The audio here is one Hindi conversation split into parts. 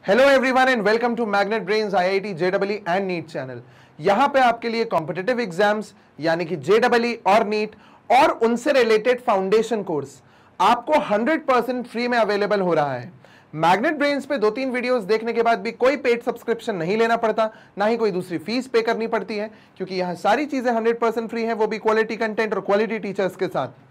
Hello everyone and welcome to magnet brains IIT JEE and NEET channel. यहां पे आपके लिए कॉम्पिटिटिव एग्जाम्स यानी कि जेईई और नीट और उनसे रिलेटेड फाउंडेशन कोर्स आपको 100% फ्री में अवेलेबल हो रहा है। मैग्नेट ब्रेन्स पे 2-3 वीडियोस देखने के बाद भी कोई पेड सब्सक्रिप्शन नहीं लेना पड़ता, ना ही कोई दूसरी फीस पे करनी पड़ती है, क्योंकि यहां सारी चीजें 100% फ्री है, वो भी क्वालिटी कंटेंट और क्वालिटी टीचर्स के साथ।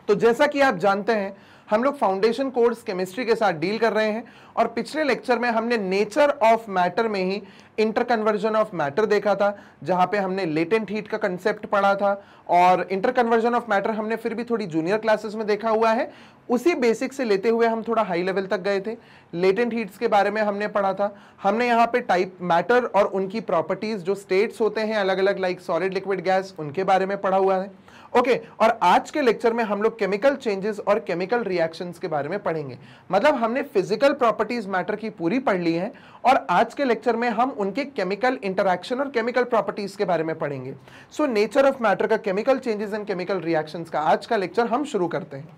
तो जैसा कि आप जानते हैं, हम लोग फाउंडेशन कोर्स केमिस्ट्री के साथ डील कर रहे हैं और पिछले लेक्चर में हमने नेचर ऑफ मैटर में ही इंटरकन्वर्जन ऑफ मैटर देखा था, जहां पे हमने लेटेंट हीट का कंसेप्ट पढ़ा था। और इंटरकन्वर्जन ऑफ मैटर हमने फिर भी थोड़ी जूनियर क्लासेस में देखा हुआ है, उसी बेसिक से लेते हुए हम थोड़ा हाई लेवल तक गए थे। लेटेंट हीट्स के बारे में हमने पढ़ा था। हमने यहाँ पे टाइप मैटर और उनकी प्रॉपर्टीज, जो स्टेट्स होते हैं अलग अलग, लाइक सॉलिड लिक्विड गैस, उनके बारे में पढ़ा हुआ है। ओके, और आज के लेक्चर में हम लोग केमिकल चेंजेस और केमिकल रिएक्शंस के बारे में पढ़ेंगे। मतलब हमने फिजिकल प्रॉपर्टीज मैटर की पूरी पढ़ ली है और आज के लेक्चर में हम उनके केमिकल इंटरैक्शन और केमिकल प्रॉपर्टीज के बारे में पढ़ेंगे। सो नेचर ऑफ मैटर का, chemical changes and chemical reactions का आज का लेक्चर हम शुरू करते हैं।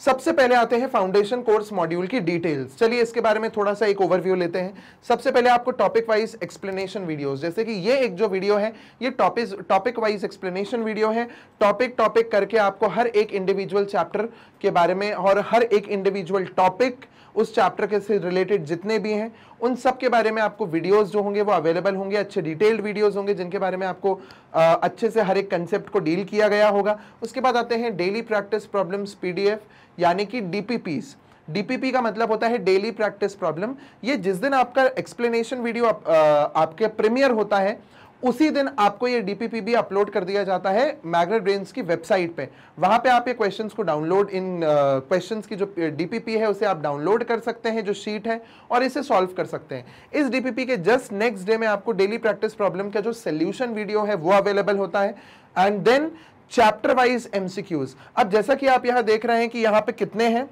सबसे पहले आते हैं फाउंडेशन कोर्स मॉड्यूल की डिटेल्स। चलिए इसके बारे में थोड़ा सा एक ओवरव्यू लेते हैं। सबसे पहले आपको टॉपिक वाइज एक्सप्लेनेशन वीडियोस, जैसे कि ये एक जो वीडियो है ये टॉपिक वाइज एक्सप्लेनेशन वीडियो है। टॉपिक करके आपको हर एक इंडिविजुअल चैप्टर के बारे में और हर एक इंडिविजुअल टॉपिक, उस चैप्टर के से रिलेटेड जितने भी हैं उन सब के बारे में आपको वीडियोस जो होंगे वो अवेलेबल होंगे। अच्छे डिटेल्ड वीडियोस होंगे जिनके बारे में आपको अच्छे से हर एक कंसेप्ट को डील किया गया होगा। उसके बाद आते हैं डेली प्रैक्टिस प्रॉब्लम्स पीडीएफ, यानी कि डीपीपीस। डीपीपी का मतलब होता है डेली प्रैक्टिस प्रॉब्लम। ये जिस दिन आपका एक्सप्लेनेशन वीडियो आपके प्रीमियर होता है उसी दिन आपको ये डीपीपी भी अपलोड कर दिया जाता है मैग्नेट ब्रेन्स की वेबसाइट पे। वहां पे आप ये क्वेश्चंस को डाउनलोड, इन क्वेश्चंस की जो डीपीपी है उसे आप डाउनलोड कर सकते हैं, जो शीट है, और इसे सॉल्व कर सकते हैं। इस डीपीपी के जस्ट नेक्स्ट डे में आपको डेली प्रैक्टिस प्रॉब्लम का जो सोल्यूशन वीडियो है वो अवेलेबल होता है। And then chapter wise MCQs. अब जैसा कि आप यहां देख रहे हैं कि यहां पे कितने हैं,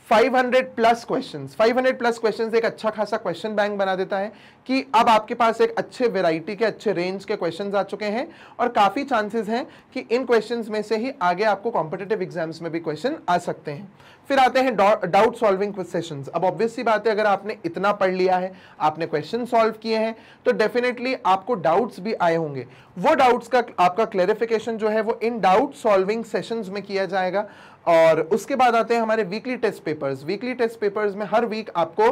500 प्लस क्वेश्चंस। 500 प्लस क्वेश्चंस एक अच्छा खासा क्वेश्चन बैंक बना देता है कि अब आपके पास एक अच्छे वैरायटी के, अच्छे रेंज के क्वेश्चंस आ चुके हैं और काफी चांसेस हैं कि इन क्वेश्चंस में से ही आगे आपको कॉम्पिटिटिव एग्जाम्स में भी क्वेश्चन आ सकते हैं। फिर आते हैं डाउट सॉल्विंग सेशंस। अब ऑब्वियस सी बात है, अगर आपने इतना पढ़ लिया है, आपने क्वेश्चन सॉल्व किए हैं, तो डेफिनेटली आपको डाउट्स भी आए होंगे। वो डाउट्स का आपका क्लैरिफिकेशन जो है वो इन डाउट सॉल्विंग सेशंस में किया जाएगा। और उसके बाद आते हैं हमारे weekly test papers. Weekly test papers में हर वीक आपको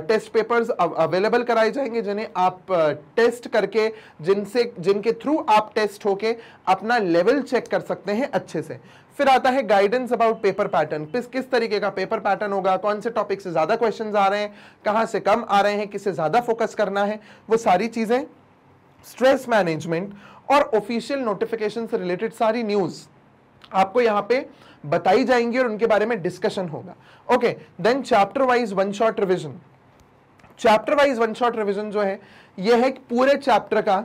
टेस्ट पेपर्स अवेलेबल कराए जाएंगे, जिन्हें आप टेस्ट करके, जिनके थ्रू आप टेस्ट होके अपना लेवल चेक कर सकते हैं अच्छे से। फिर आता है गाइडेंस अबाउट पेपर पैटर्न। किस तरीके का पेपर पैटर्न होगा, कौन से टॉपिक से ज्यादा क्वेश्चंस आ रहे हैं, कहां से कम आ रहे हैं, किसे ज्यादा फोकस करना है, वो सारी चीजें। स्ट्रेस मैनेजमेंट और ऑफिशियल नोटिफिकेशन से रिलेटेड सारी न्यूज आपको यहां पे बताई जाएंगी और उनके बारे में डिस्कशन होगा। Okay, then chapter wise one shot revision. Chapter wise one shot revision जो है यह है पूरे चैप्टर का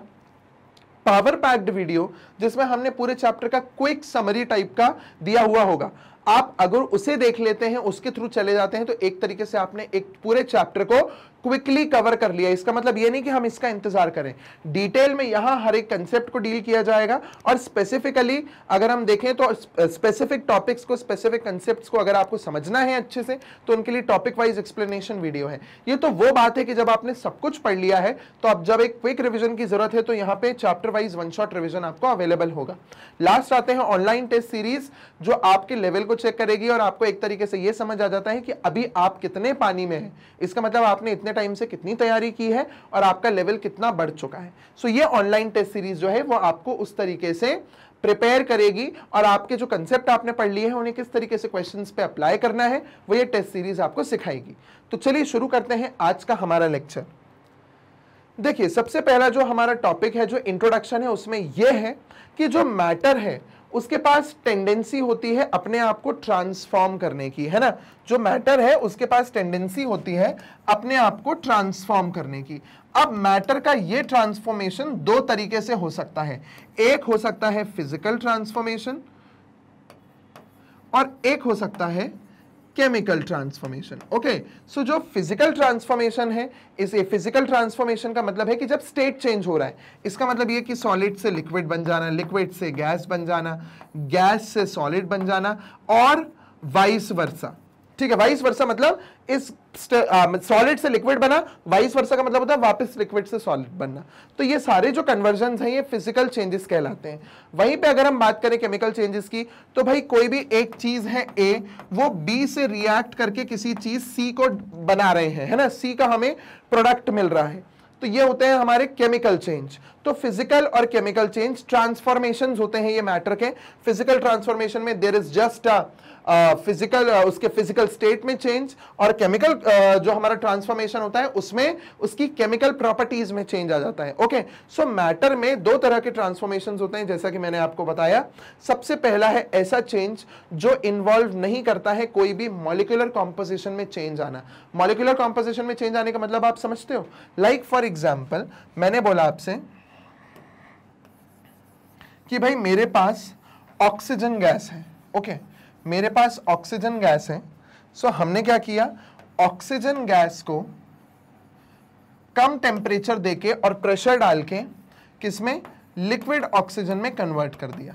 पावर पैक्ड वीडियो, जिसमें हमने पूरे चैप्टर का क्विक समरी टाइप का दिया हुआ होगा। आप अगर उसे देख लेते हैं, उसके थ्रू चले जाते हैं, तो एक तरीके से आपने एक पूरे चैप्टर को क्विकली कवर कर लिया। इसका मतलब ये नहीं कि हम इसका इंतजार करें, डिटेल में यहां हर एक कंसेप्ट को डील किया जाएगा। और स्पेसिफिकली अगर हम देखें तो स्पेसिफिक टॉपिक्स को, स्पेसिफिक कंसेप्ट्स को अगर आपको समझना है अच्छे से, तो उनके लिए टॉपिक वाइज एक्सप्लेनेशन वीडियो है। ये तो वो बात है कि जब आपने सब कुछ पढ़ लिया है, तो अब जब एक क्विक रिविजन की जरूरत है, तो यहाँ पे chapter wise one shot revision आपको अवेलेबल होगा। लास्ट आते हैं ऑनलाइन टेस्ट सीरीज, जो आपके लेवल को चेक करेगी और आपको एक तरीके से ये समझ आ जाता है कि अभी आप कितने पानी में हैं। इसका मतलब आपने इतने टाइम से कितनी तैयारी की है और आपका लेवल कितना बढ़ चुका है। सो ये ऑनलाइन टेस्ट सीरीज जो है वो आपको उस तरीके से प्रिपेयर करेगी और आपके जो कंसेप्ट आपने पढ़ लिए हैं उन्हें किस तरीके से क्वेश्चंस पे अप्लाई करना है वो ये टेस्ट सीरीज आपको सिखाएगी। तो चलिए शुरू करते हैं आज का हमारा लेक्चर। देखिए, सबसे पहला जो हमारा टॉपिक है, जो इंट्रोडक्शन है, उसमें यह है कि जो मैटर है उसके पास टेंडेंसी होती है अपने आप को ट्रांसफॉर्म करने की, है ना। जो मैटर है उसके पास टेंडेंसी होती है अपने आप को ट्रांसफॉर्म करने की। अब मैटर का ये ट्रांसफॉर्मेशन दो तरीके से हो सकता है। एक हो सकता है फिजिकल ट्रांसफॉर्मेशन और एक हो सकता है केमिकल ट्रांसफॉर्मेशन। ओके, सो जो फिजिकल ट्रांसफॉर्मेशन है, इस फिजिकल ट्रांसफॉर्मेशन का मतलब है कि जब स्टेट चेंज हो रहा है, इसका मतलब ये कि सॉलिड से लिक्विड बन जाना, लिक्विड से गैस बन जाना, गैस से सॉलिड बन जाना और वाइस वर्सा। ठीक है, वाइस वर्सा मतलब इस सॉलिड से लिक्विड बना, वाइस वर्सा का मतलब होता है वापस लिक्विड से सॉलिड बनना। तो ये सारे जो कन्वर्जन हैं ये फिजिकल चेंजेस कहलाते हैं। वहीं पे अगर हम बात करें केमिकल चेंजेस की, तो भाई कोई भी एक चीज है ए, वो बी से रिएक्ट करके किसी चीज सी को बना रहे हैं, है ना, सी का हमें प्रोडक्ट मिल रहा है, तो ये होते हैं हमारे केमिकल चेंज। तो फिजिकल और केमिकल चेंज ट्रांसफॉर्मेशंस होते हैं ये मैटर के। फिजिकल ट्रांसफॉर्मेशन में देयर इज जस्ट फिजिकल उसके फिजिकल स्टेट में चेंज, और केमिकल जो हमारा ट्रांसफॉर्मेशन होता है उसमें उसकी केमिकल प्रॉपर्टीज में चेंज आ जाता है। ओके, सो मैटर में दो तरह के ट्रांसफॉर्मेशंस होते हैं जैसा कि मैंने आपको बताया। सबसे पहला है ऐसा चेंज जो इन्वॉल्व नहीं करता है कोई भी मॉलिक्यूलर कॉम्पोजिशन में चेंज आना। मॉलिक्यूलर कॉम्पोजिशन में चेंज आने का मतलब आप समझते हो, लाइक फॉर एग्जाम्पल मैंने बोला आपसे कि भाई मेरे पास ऑक्सीजन गैस है। ओके, मेरे पास ऑक्सीजन गैस है। सो हमने क्या किया, ऑक्सीजन गैस को कम टेम्परेचर देके और प्रेशर डाल के किसमें, लिक्विड ऑक्सीजन में कन्वर्ट कर दिया।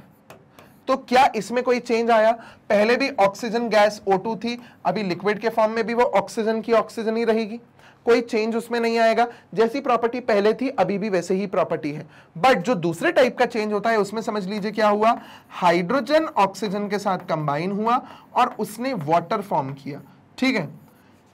तो क्या इसमें कोई चेंज आया? पहले भी ऑक्सीजन गैस O2 थी, अभी लिक्विड के फॉर्म में भी वो ऑक्सीजन की ऑक्सीजन ही रहेगी, कोई चेंज उसमें नहीं आएगा। जैसी प्रॉपर्टी पहले थी अभी भी वैसे ही प्रॉपर्टी है। बट जो दूसरे टाइप का चेंज होता है उसमें समझ लीजिए क्या हुआ, हाइड्रोजन ऑक्सीजन के साथ कंबाइन हुआ और उसने वाटर फॉर्म किया। ठीक है,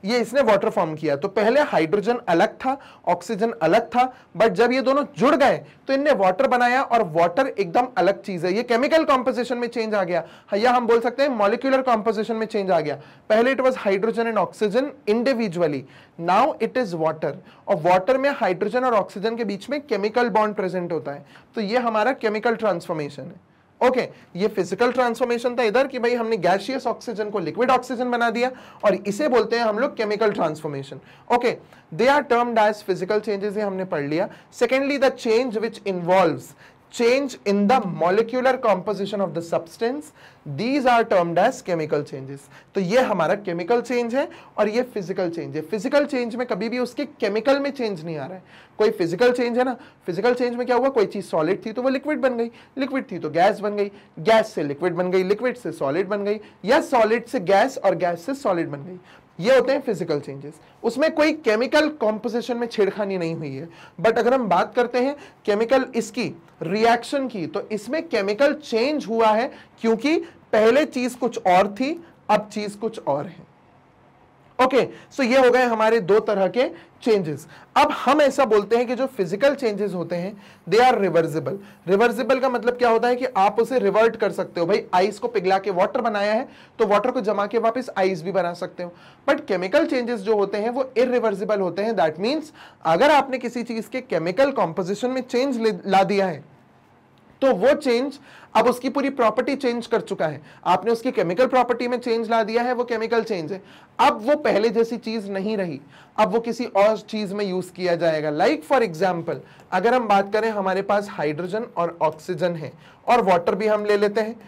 ये इसने वाटर फॉर्म किया। तो पहले हाइड्रोजन अलग था, ऑक्सीजन अलग था, बट जब ये दोनों जुड़ गए तो इनने वाटर बनाया, और वाटर एकदम अलग चीज है। ये केमिकल कॉम्पोजिशन में चेंज आ गया, या हम बोल सकते हैं मॉलिक्यूलर कॉम्पोजिशन में चेंज आ गया। पहले it was hydrogen and oxygen individually, now it is water, और वाटर में हाइड्रोजन और ऑक्सीजन के बीच में केमिकल बॉन्ड प्रेजेंट होता है। तो ये हमारा केमिकल ट्रांसफॉर्मेशन है। ओके, ये फिजिकल ट्रांसफॉर्मेशन था इधर कि भाई हमने गैसियस ऑक्सीजन को लिक्विड ऑक्सीजन बना दिया, और इसे बोलते हैं हम लोग chemical transformation. Okay, they are termed as physical changes, ये हमने पढ़ लिया। Secondly, the change which involves change in the molecular composition of the substance, these are termed as chemical changes। तो ये हमारा केमिकल चेंज है और ये फिजिकल चेंज है। फिजिकल चेंज में कभी भी उसके केमिकल में चेंज नहीं आ रहा है। कोई फिजिकल चेंज है ना, फिजिकल चेंज में क्या हुआ, कोई चीज सॉलिड थी तो वो लिक्विड बन गई, लिक्विड थी तो गैस बन गई, गैस से लिक्विड बन गई, लिक्विड से सॉलिड बन गई, या सॉलिड से गैस और गैस से सॉलिड बन गई। ये होते हैं फिजिकल चेंजेस। उसमें कोई केमिकल कॉम्पोजिशन में छेड़खानी नहीं हुई है। बट अगर हम बात करते हैं केमिकल इसकी रिएक्शन की, तो इसमें केमिकल चेंज हुआ है क्योंकि पहले चीज कुछ और थी, अब चीज कुछ और है। ओके, सो ये हो गए हमारे दो तरह के चेंजेस। अब हम ऐसा बोलते हैं कि जो फिजिकल चेंजेस होते हैं दे आर रिवर्सिबल। रिवर्सिबल का मतलब क्या होता है कि आप उसे रिवर्ट कर सकते हो। भाई आइस को पिघला के वाटर बनाया है तो वाटर को जमा के वापस आइस भी बना सकते हो। बट केमिकल चेंजेस जो होते हैं वो इरिवर्सिबल होते हैं। दैट मीन्स अगर आपने किसी चीज के केमिकल कॉम्पोजिशन में चेंज ला दिया है तो वो चेंज अब उसकी पूरी प्रॉपर्टी चेंज कर चुका है। आपने उसकी केमिकल प्रॉपर्टी में चेंज ला दिया है, वो केमिकल चेंज है। अब वो पहले जैसी चीज नहीं रही, अब वो किसी और चीज में यूज किया जाएगा। लाइक फॉर एग्जांपल अगर हम बात करें, हमारे पास हाइड्रोजन और ऑक्सीजन है और वाटर भी हम ले लेते हैं।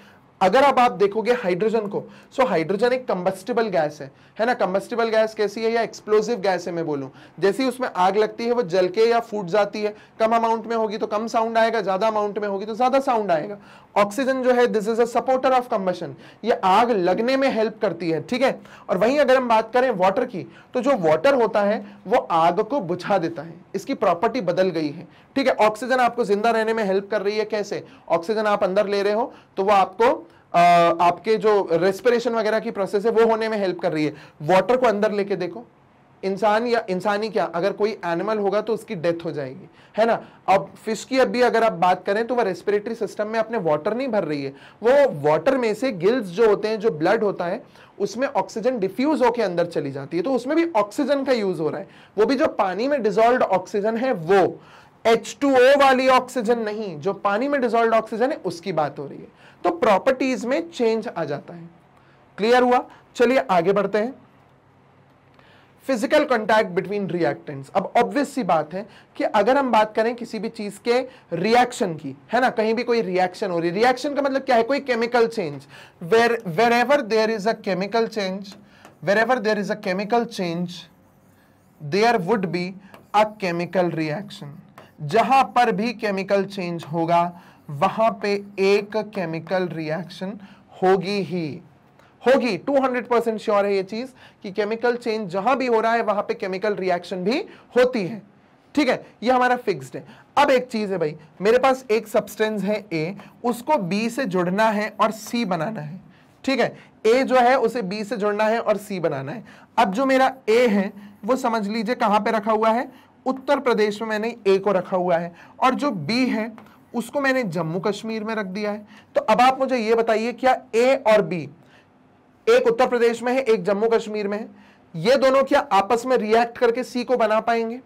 अगर अब आप देखोगे हाइड्रोजन को, सो हाइड्रोजन एक कंबस्टिबल गैस है ना। कंबस्टिबल गैस कैसी है, या एक्सप्लोसिव गैस है मैं बोलूं। जैसे ही उसमें आग लगती है वो जल के या फूट जाती है। कम अमाउंट में होगी तो कम साउंड आएगा, ज्यादा अमाउंट में होगी तो ज्यादा साउंड आएगा। ऑक्सीजन जो है this is a supporter of combustion, ये आग लगने में हेल्प करती है। ठीक है, और वहीं अगर हम बात करें वाटर की, तो जो वाटर होता है वो आग को बुझा देता है, इसकी प्रॉपर्टी बदल गई है। ठीक है, ऑक्सीजन आपको जिंदा रहने में हेल्प कर रही है। कैसे? ऑक्सीजन आप अंदर ले रहे हो तो वो आपको आपके जो रेस्पिरेशन वगैरह की प्रोसेस है वो होने में हेल्प कर रही है। वाटर को अंदर लेके देखो, इंसान या इंसानी क्या, अगर कोई एनिमल होगा तो उसकी डेथ हो जाएगी, है ना। अब फिश की अभी अगर आप बात करें तो वह रेस्पिरेटरी सिस्टम में अपने वाटर नहीं भर रही है, वो वाटर में से गिल्स जो होते हैं, जो ब्लड होता है, उसमें ऑक्सीजन डिफ्यूज होकर अंदर चली जाती है, तो उसमें भी ऑक्सीजन का यूज हो रहा है। वो भी जो पानी में डिसॉल्व्ड ऑक्सीजन है, वो H2O वाली ऑक्सीजन नहीं, जो पानी में डिसॉल्व्ड ऑक्सीजन है उसकी बात हो रही है। तो प्रॉपर्टीज में चेंज आ जाता है। क्लियर हुआ? चलिए आगे बढ़ते हैं। Physical contact between reactants. अब ऑब्वियस सी बात है कि अगर हम बात करें किसी भी चीज के रिएक्शन की, है ना, कहीं भी कोई रिएक्शन हो रही, रिएक्शन का मतलब क्या है, कोई chemical change. wherever there is a chemical change, wherever there is a chemical change, there would be a chemical reaction। जहां पर भी केमिकल चेंज होगा वहां पे एक केमिकल रिएक्शन होगी ही। होगी, 200% श्योर है ये चीज कि केमिकल चेंज जहां भी हो रहा है वहां पे केमिकल रिएक्शन भी होती है। ठीक है, ये हमारा फिक्स्ड है। अब एक चीज है भाई, मेरे पास एक सब्सटेंस है ए, उसको बी से जुड़ना है और सी बनाना है। ठीक है, ए जो है उसे बी से जुड़ना है और सी बनाना है। अब जो मेरा ए है वो समझ लीजिए कहां पे रखा हुआ है, उत्तर प्रदेश में मैंने ए को रखा हुआ है, और जो बी है उसको मैंने जम्मू कश्मीर में रख दिया है। तो अब आप मुझे ये बताइए, क्या ए और बी, एक उत्तर प्रदेश में है एक जम्मू कश्मीर में है, ये दोनों क्या आपस में रिएक्ट करके सी को बना पाएंगे?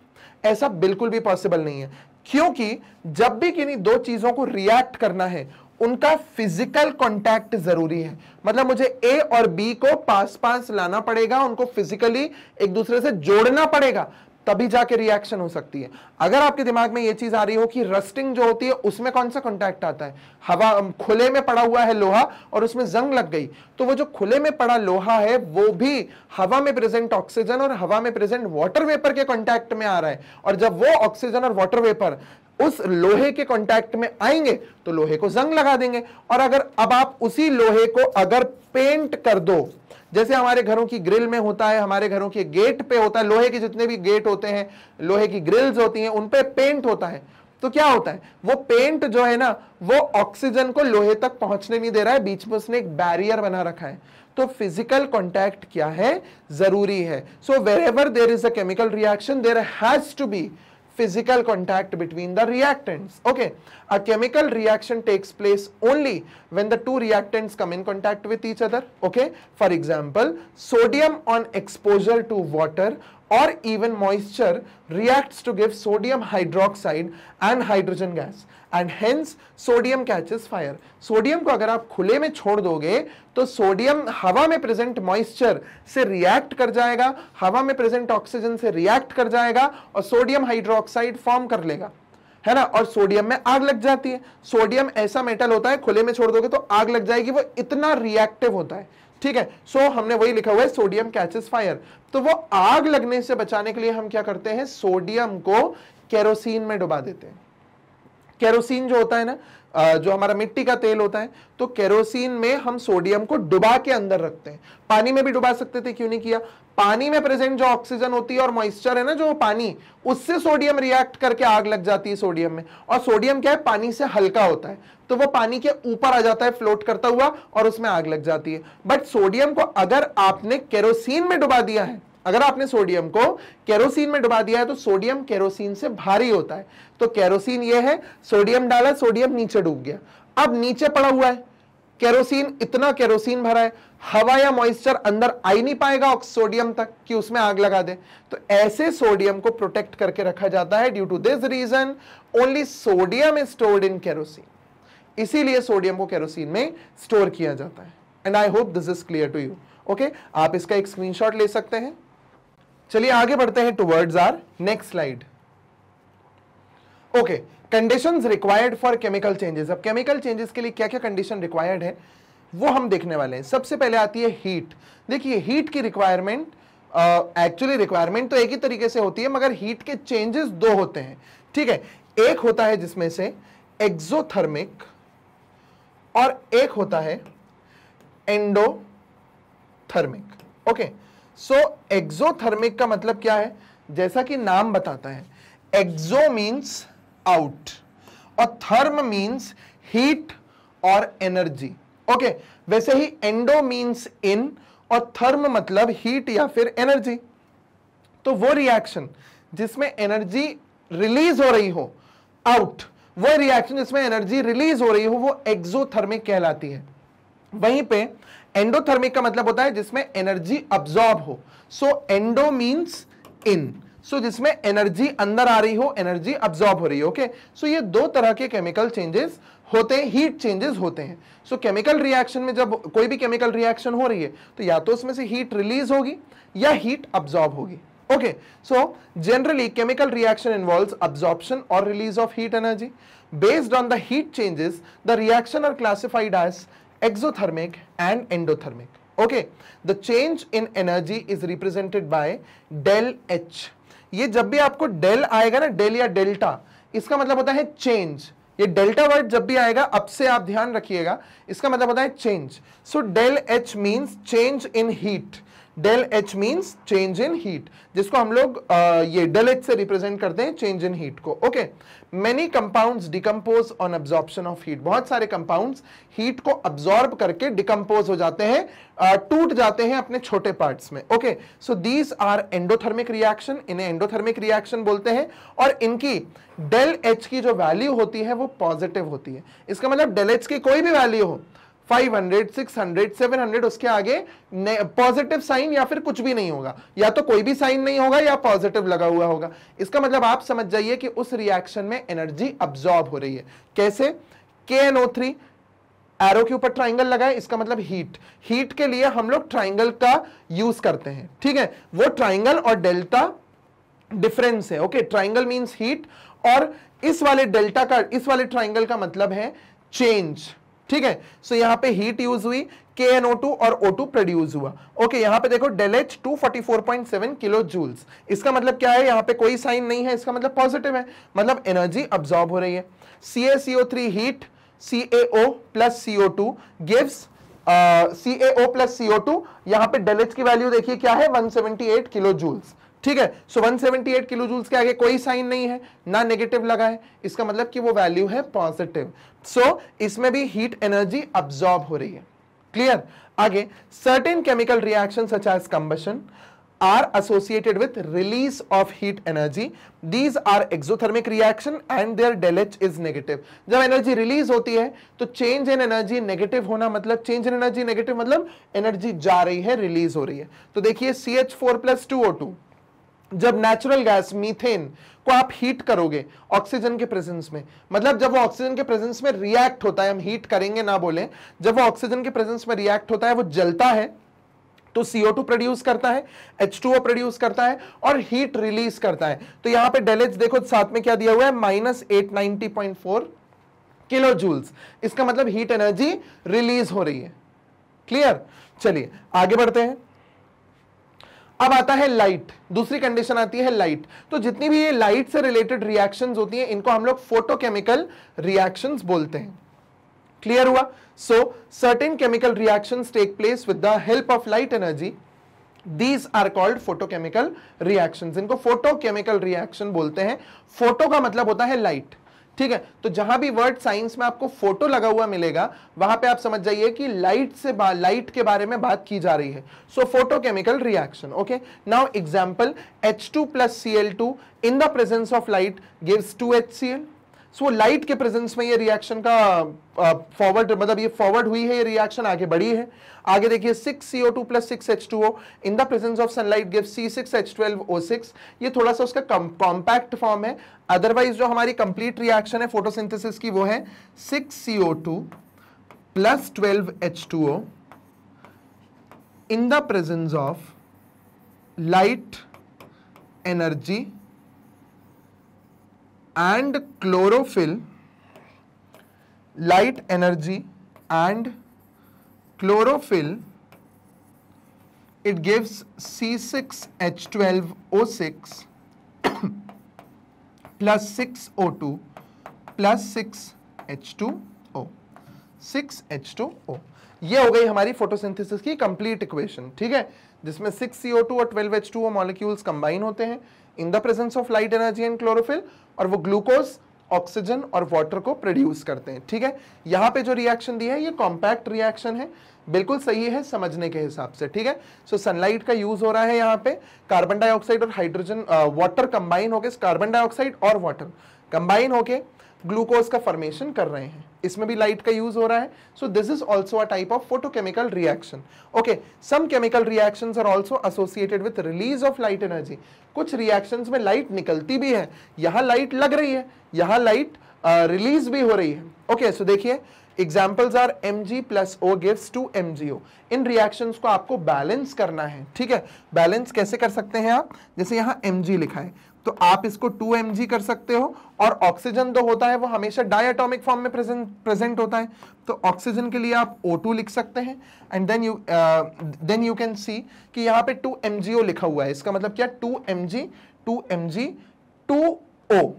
ऐसा बिल्कुल भी पॉसिबल नहीं है, क्योंकि जब भी किन्हीं दो चीजों को रिएक्ट करना है उनका फिजिकल कांटेक्ट जरूरी है। मतलब मुझे ए और बी को पास पास लाना पड़ेगा, उनको फिजिकली एक दूसरे से जोड़ना पड़ेगा, तभी जाके रिएक्शन हो सकती है। अगर आपके दिमाग में यह चीज आ रही हो कि रस्टिंग जो होती है उसमें कौन सा कांटेक्ट आता है, हवा, खुले में पड़ा हुआ है लोहा और उसमें जंग लग गई, तो वो जो खुले में पड़ा लोहा है वो भी हवा में प्रेजेंट ऑक्सीजन और हवा में प्रेजेंट वाटर वेपर के कांटेक्ट में आ रहा है, और जब वो ऑक्सीजन और वाटर वेपर उस लोहे के कांटेक्ट में आएंगे तो लोहे को जंग लगा देंगे। और अगर अब आप उसी लोहे को अगर पेंट कर दो, जैसे हमारे घरों की ग्रिल में होता है, हमारे घरों के गेट पे होता है, लोहे के जितने भी गेट होते हैं, लोहे की ग्रिल्स होती हैं, उन पे पेंट होता है, तो क्या होता है, वो पेंट जो है ना वो ऑक्सीजन को लोहे तक पहुंचने नहीं दे रहा है, बीच में उसने एक बैरियर बना रखा है। तो फिजिकल कांटेक्ट क्या है, जरूरी है। So wherever there is a chemical reaction there has to be physical contact between the reactants. Okay, a chemical reaction takes place only when the two reactants come in contact with each other. Okay, for example, sodium on exposure to water or even moisture reacts to give sodium hydroxide and hydrogen gas, and hence sodium catches fire. Sodium को अगर आप खुले में छोड़ दोगे तो सोडियम हवा में प्रेजेंट मॉइस्चर से रिएक्ट कर जाएगा, हवा में प्रेजेंट ऑक्सीजन से रिएक्ट कर जाएगा और सोडियम हाइड्रोक्साइड फॉर्म कर लेगा, है ना, और सोडियम में आग लग जाती है। सोडियम ऐसा मेटल होता है, खुले में छोड़ दोगे तो आग लग जाएगी, वो इतना रिएक्टिव होता है। ठीक है, सो हमने वही लिखा हुआ है, सोडियम कैचेस फायर। तो वो आग लगने से बचाने के लिए हम क्या करते हैं, सोडियम को केरोसिन में डुबा देते हैं। केरोसिन जो होता है ना, जो हमारा मिट्टी का तेल होता है, तो केरोसिन में हम सोडियम को डुबा के अंदर रखते हैं। पानी में भी डुबा सकते थे, क्यों नहीं किया? पानी में प्रेजेंट जो ऑक्सीजन होती है और मॉइस्चर है ना, जो पानी, उससे सोडियम रिएक्ट करके आग लग जाती है सोडियम में। और सोडियम क्या है, पानी से हल्का होता है, तो वो पानी के ऊपर आ जाता है फ्लोट करता हुआ और उसमें आग लग जाती है। बट सोडियम को अगर आपने केरोसिन में डुबा दिया है, अगर आपने सोडियम को केरोसिन में डुबा दिया है, तो सोडियम केरोसिन से भारी होता है। तो केरोसिन ये है, सोडियम डाला, सोडियम नीचे डूब गया, अब नीचे पड़ा हुआ है केरोसिन, इतना केरोसिन भरा है, हवा या मॉइस्चर अंदर आ ही नहीं पाएगा सोडियम तक कि उसमें आग लगा दे। तो ऐसे सोडियम को प्रोटेक्ट करके रखा जाता है। Due to this reason only sodium is stored in kerosene, इसीलिए सोडियम को केरोसिन में स्टोर किया जाता है। And I hope this is clear to you. Okay, आप इसका एक स्क्रीनशॉट ले सकते हैं। चलिए आगे बढ़ते हैं towards our next slide. Okay, conditions required for chemical changes. अब केमिकल चेंजेस के लिए क्या क्या कंडीशन रिक्वायर्ड है वो हम देखने वाले हैं। सबसे पहले आती है हीट। देखिए हीट की रिक्वायरमेंट, एक्चुअली रिक्वायरमेंट तो एक ही तरीके से होती है, मगर हीट के चेंजेस दो होते हैं। ठीक है, एक होता है जिसमें से एक्सोथर्मिक और एक होता है एंडोथर्मिक। ओके, सो एक्सोथर्मिक का मतलब क्या है, जैसा कि नाम बताता है, एक्सो मीन्स आउट और थर्म मीन्स हीट और एनर्जी। ओके, वैसे ही एंडो मीन्स इन और थर्म मतलब हीट या फिर एनर्जी। तो वो रिएक्शन जिसमें एनर्जी रिलीज हो रही हो, आउट, वो रिएक्शन जिसमें एनर्जी रिलीज हो रही हो, वो एक्सोथर्मिक कहलाती है। वहीं पे एंडोथर्मिक का मतलब होता है जिसमें एनर्जी अब्सॉर्ब हो। सो एंडो मीन्स इन, सो जिसमें एनर्जी अंदर आ रही हो, एनर्जी अब्सॉर्ब हो रही हो। ओके, सो ये दो तरह के केमिकल चेंजेस होते हैं, हीट चेंजेस होते हैं। सो केमिकल रिएक्शन में जब कोई भी केमिकल रिएक्शन हो रही है तो या तो उसमें से हीट रिलीज होगी या हीट अब्सॉर्ब होगी। Okay, so generally chemical reaction involves absorption और release of heat energy. Based on the heat changes the reaction are classified as exothermic and endothermic. Okay, the change in energy is represented by del H. ये जब भी आपको डेल आएगा ना, डेल या डेल्टा, इसका मतलब होता है चेंज, ये डेल्टा वर्ड जब भी आएगा अब से आप ध्यान रखिएगा, इसका मतलब होता है change. So del H means change in heat, del H means change in heat, जिसको हम लोग ये डेल एच से रिप्रेजेंट करते हैं चेंज इन हीट को। Okay, many compounds decompose on absorption of heat, बहुत सारे कंपाउंड्स हीट को अब्सॉर्ब करके डिकम्पोज हो जाते हैं, टूट जाते हैं अपने छोटे पार्ट्स में। Okay, so these are endothermic reaction, इन्हें एंडोथर्मिक रिएक्शन बोलते हैं, और इनकी डेल एच की जो वैल्यू होती है वो पॉजिटिव होती है। इसका मतलब डेल एच की कोई भी वैल्यू हो, 500, 600, 700, उसके आगे पॉजिटिव साइन या फिर कुछ भी नहीं होगा, या तो कोई भी साइन नहीं होगा या पॉजिटिव लगा हुआ होगा। इसका मतलब आप समझ जाइए कि उस रिएक्शन में एनर्जी अब्सॉर्ब हो रही है। कैसे? KNO3 एरो के ऊपर ट्राइंगल लगा है, इसका मतलब हीट, हीट के लिए हम लोग ट्राइंगल का यूज करते हैं, ठीक है। वो ट्राइंगल और डेल्टा डिफरेंस है। ओके, ट्राइंगल मींस हीट, और इस वाले डेल्टा का, इस वाले ट्राइंगल का मतलब है चेंज, ठीक है। सो यहां पे हीट यूज हुई, KNO2 और O2 प्रोड्यूस हुआ। ओके, यहां पे देखो डेल एच 244.7 किलो जूल्स, इसका मतलब क्या है? यहां पे कोई साइन नहीं है, इसका मतलब पॉजिटिव है, मतलब एनर्जी अब्सॉर्ब हो रही है। CaCO3 heat, CaO plus CO2 gives CaO plus CO2, यहां पे डेल एच की वैल्यू देखिए क्या है? 178 किलो जूल्स, ठीक है। सो 178 किलो जूल्स के आगे कोई साइन नहीं है, ना नेगेटिव लगा है, इसका मतलब कि वो वैल्यू है पॉजिटिव। सो इसमें भी हीट एनर्जी अब्सॉर्ब हो रही है। क्लियर? आगे, certain chemical reaction such as combustion are associated with release of heat energy. These are exothermic reaction and their del H is negative. जब एनर्जी रिलीज होती है तो चेंज इन एनर्जी नेगेटिव होना, मतलब चेंज इन एनर्जी नेगेटिव मतलब एनर्जी जा रही है, रिलीज हो रही है। तो देखिए CH4 प्लस 2O2, जब नेचुरल गैस मीथेन को आप हीट करोगे ऑक्सीजन के प्रेजेंस में, मतलब जब वो ऑक्सीजन के प्रेजेंस में रिएक्ट होता है, हम हीट करेंगे ना बोले, जब वो ऑक्सीजन के प्रेजेंस में रिएक्ट होता है, वो जलता है तो CO2 प्रोड्यूस करता है, H2O प्रोड्यूस करता है और हीट रिलीज करता है। तो यहां पे डेल एच देखो साथ में क्या दिया हुआ है? -890.4 किलो जूल्स, इसका मतलब हीट एनर्जी रिलीज हो रही है। क्लियर? चलिए आगे बढ़ते हैं। अब आता है लाइट, दूसरी कंडीशन आती है लाइट। तो जितनी भी ये लाइट से रिलेटेड रिएक्शंस होती हैं, इनको हम लोग फोटोकेमिकल रिएक्शंस बोलते हैं। क्लियर हुआ? So certain chemical reactions take place with the help of light energy. These are called photochemical reactions. इनको photochemical reaction बोलते हैं। फोटो का मतलब होता है लाइट, ठीक है। तो जहां भी वर्ड साइंस में आपको फोटो लगा हुआ मिलेगा, वहां पे आप समझ जाइए कि लाइट से लाइट के बारे में बात की जा रही है। So photochemical reaction. Okay, now example, H2 plus Cl2 in the presence of light gives 2HCl. So light के प्रेजेंस में ये रिएक्शन का फॉरवर्ड, मतलब ये फॉरवर्ड हुई है, ये रिएक्शन आगे बढ़ी है। आगे देखिए 6CO2 plus 6H2O in the presence of sunlight give C6H12O6। ये थोड़ा सा उसका कॉम्पैक्ट फॉर्म है, अदरवाइज जो हमारी कंप्लीट रिएक्शन है फोटोसिंथेसिस की वो है 6CO2 plus 12H2O in the presence of light energy and chlorophyll, light energy and chlorophyll, it gives C6H12O6 plus 6O2 plus 6H2O, 6H2O। ये हो गई हमारी फोटोसिंथेसिस की कंप्लीट इक्वेशन, ठीक है, जिसमें 6CO2 और 12H2O मॉलिक्यूल्स कंबाइन होते हैं इन the presence of light energy and chlorophyll, और वो ग्लूकोज, ऑक्सीजन और वाटर को प्रोड्यूस करते हैं। ठीक है, यहां पे जो रिएक्शन दी है ये कॉम्पैक्ट रिएक्शन है, बिल्कुल सही है समझने के हिसाब से। ठीक है, सो सनलाइट का यूज हो रहा है यहाँ पे, कार्बन डाइऑक्साइड और हाइड्रोजन वाटर कंबाइन होके, कार्बन डाइऑक्साइड और वाटर कंबाइन होके ग्लूकोज का फॉर्मेशन कर रहे हैं, इसमें भी लाइट का यूज हो रहा है। So this is also a type of photochemical reaction. Okay, some chemical reactions are also associated with release of light energy. कुछ रिएक्शंस में लाइट निकलती भी है, यहां लाइट लग रही है, यहां लाइट रिलीज भी हो रही है। ओके, सो देखिए examples are Mg plus O gives 2 MgO। इन रिएक्शंस को आपको बैलेंस करना है। ठीक है, बैलेंस कैसे कर सकते हैं आप, जैसे यहाँ Mg लिखा है तो आप इसको 2 Mg कर सकते हो, और ऑक्सीजन जो होता है वो हमेशा डायटोमिक फॉर्म में प्रेजेंट होता है, तो ऑक्सीजन के लिए आप O2 लिख सकते हैं, and then you can see कि यहाँ पे 2 MgO लिखा हुआ है, इसका मतलब क्या 2 Mg 2 Mg 2O।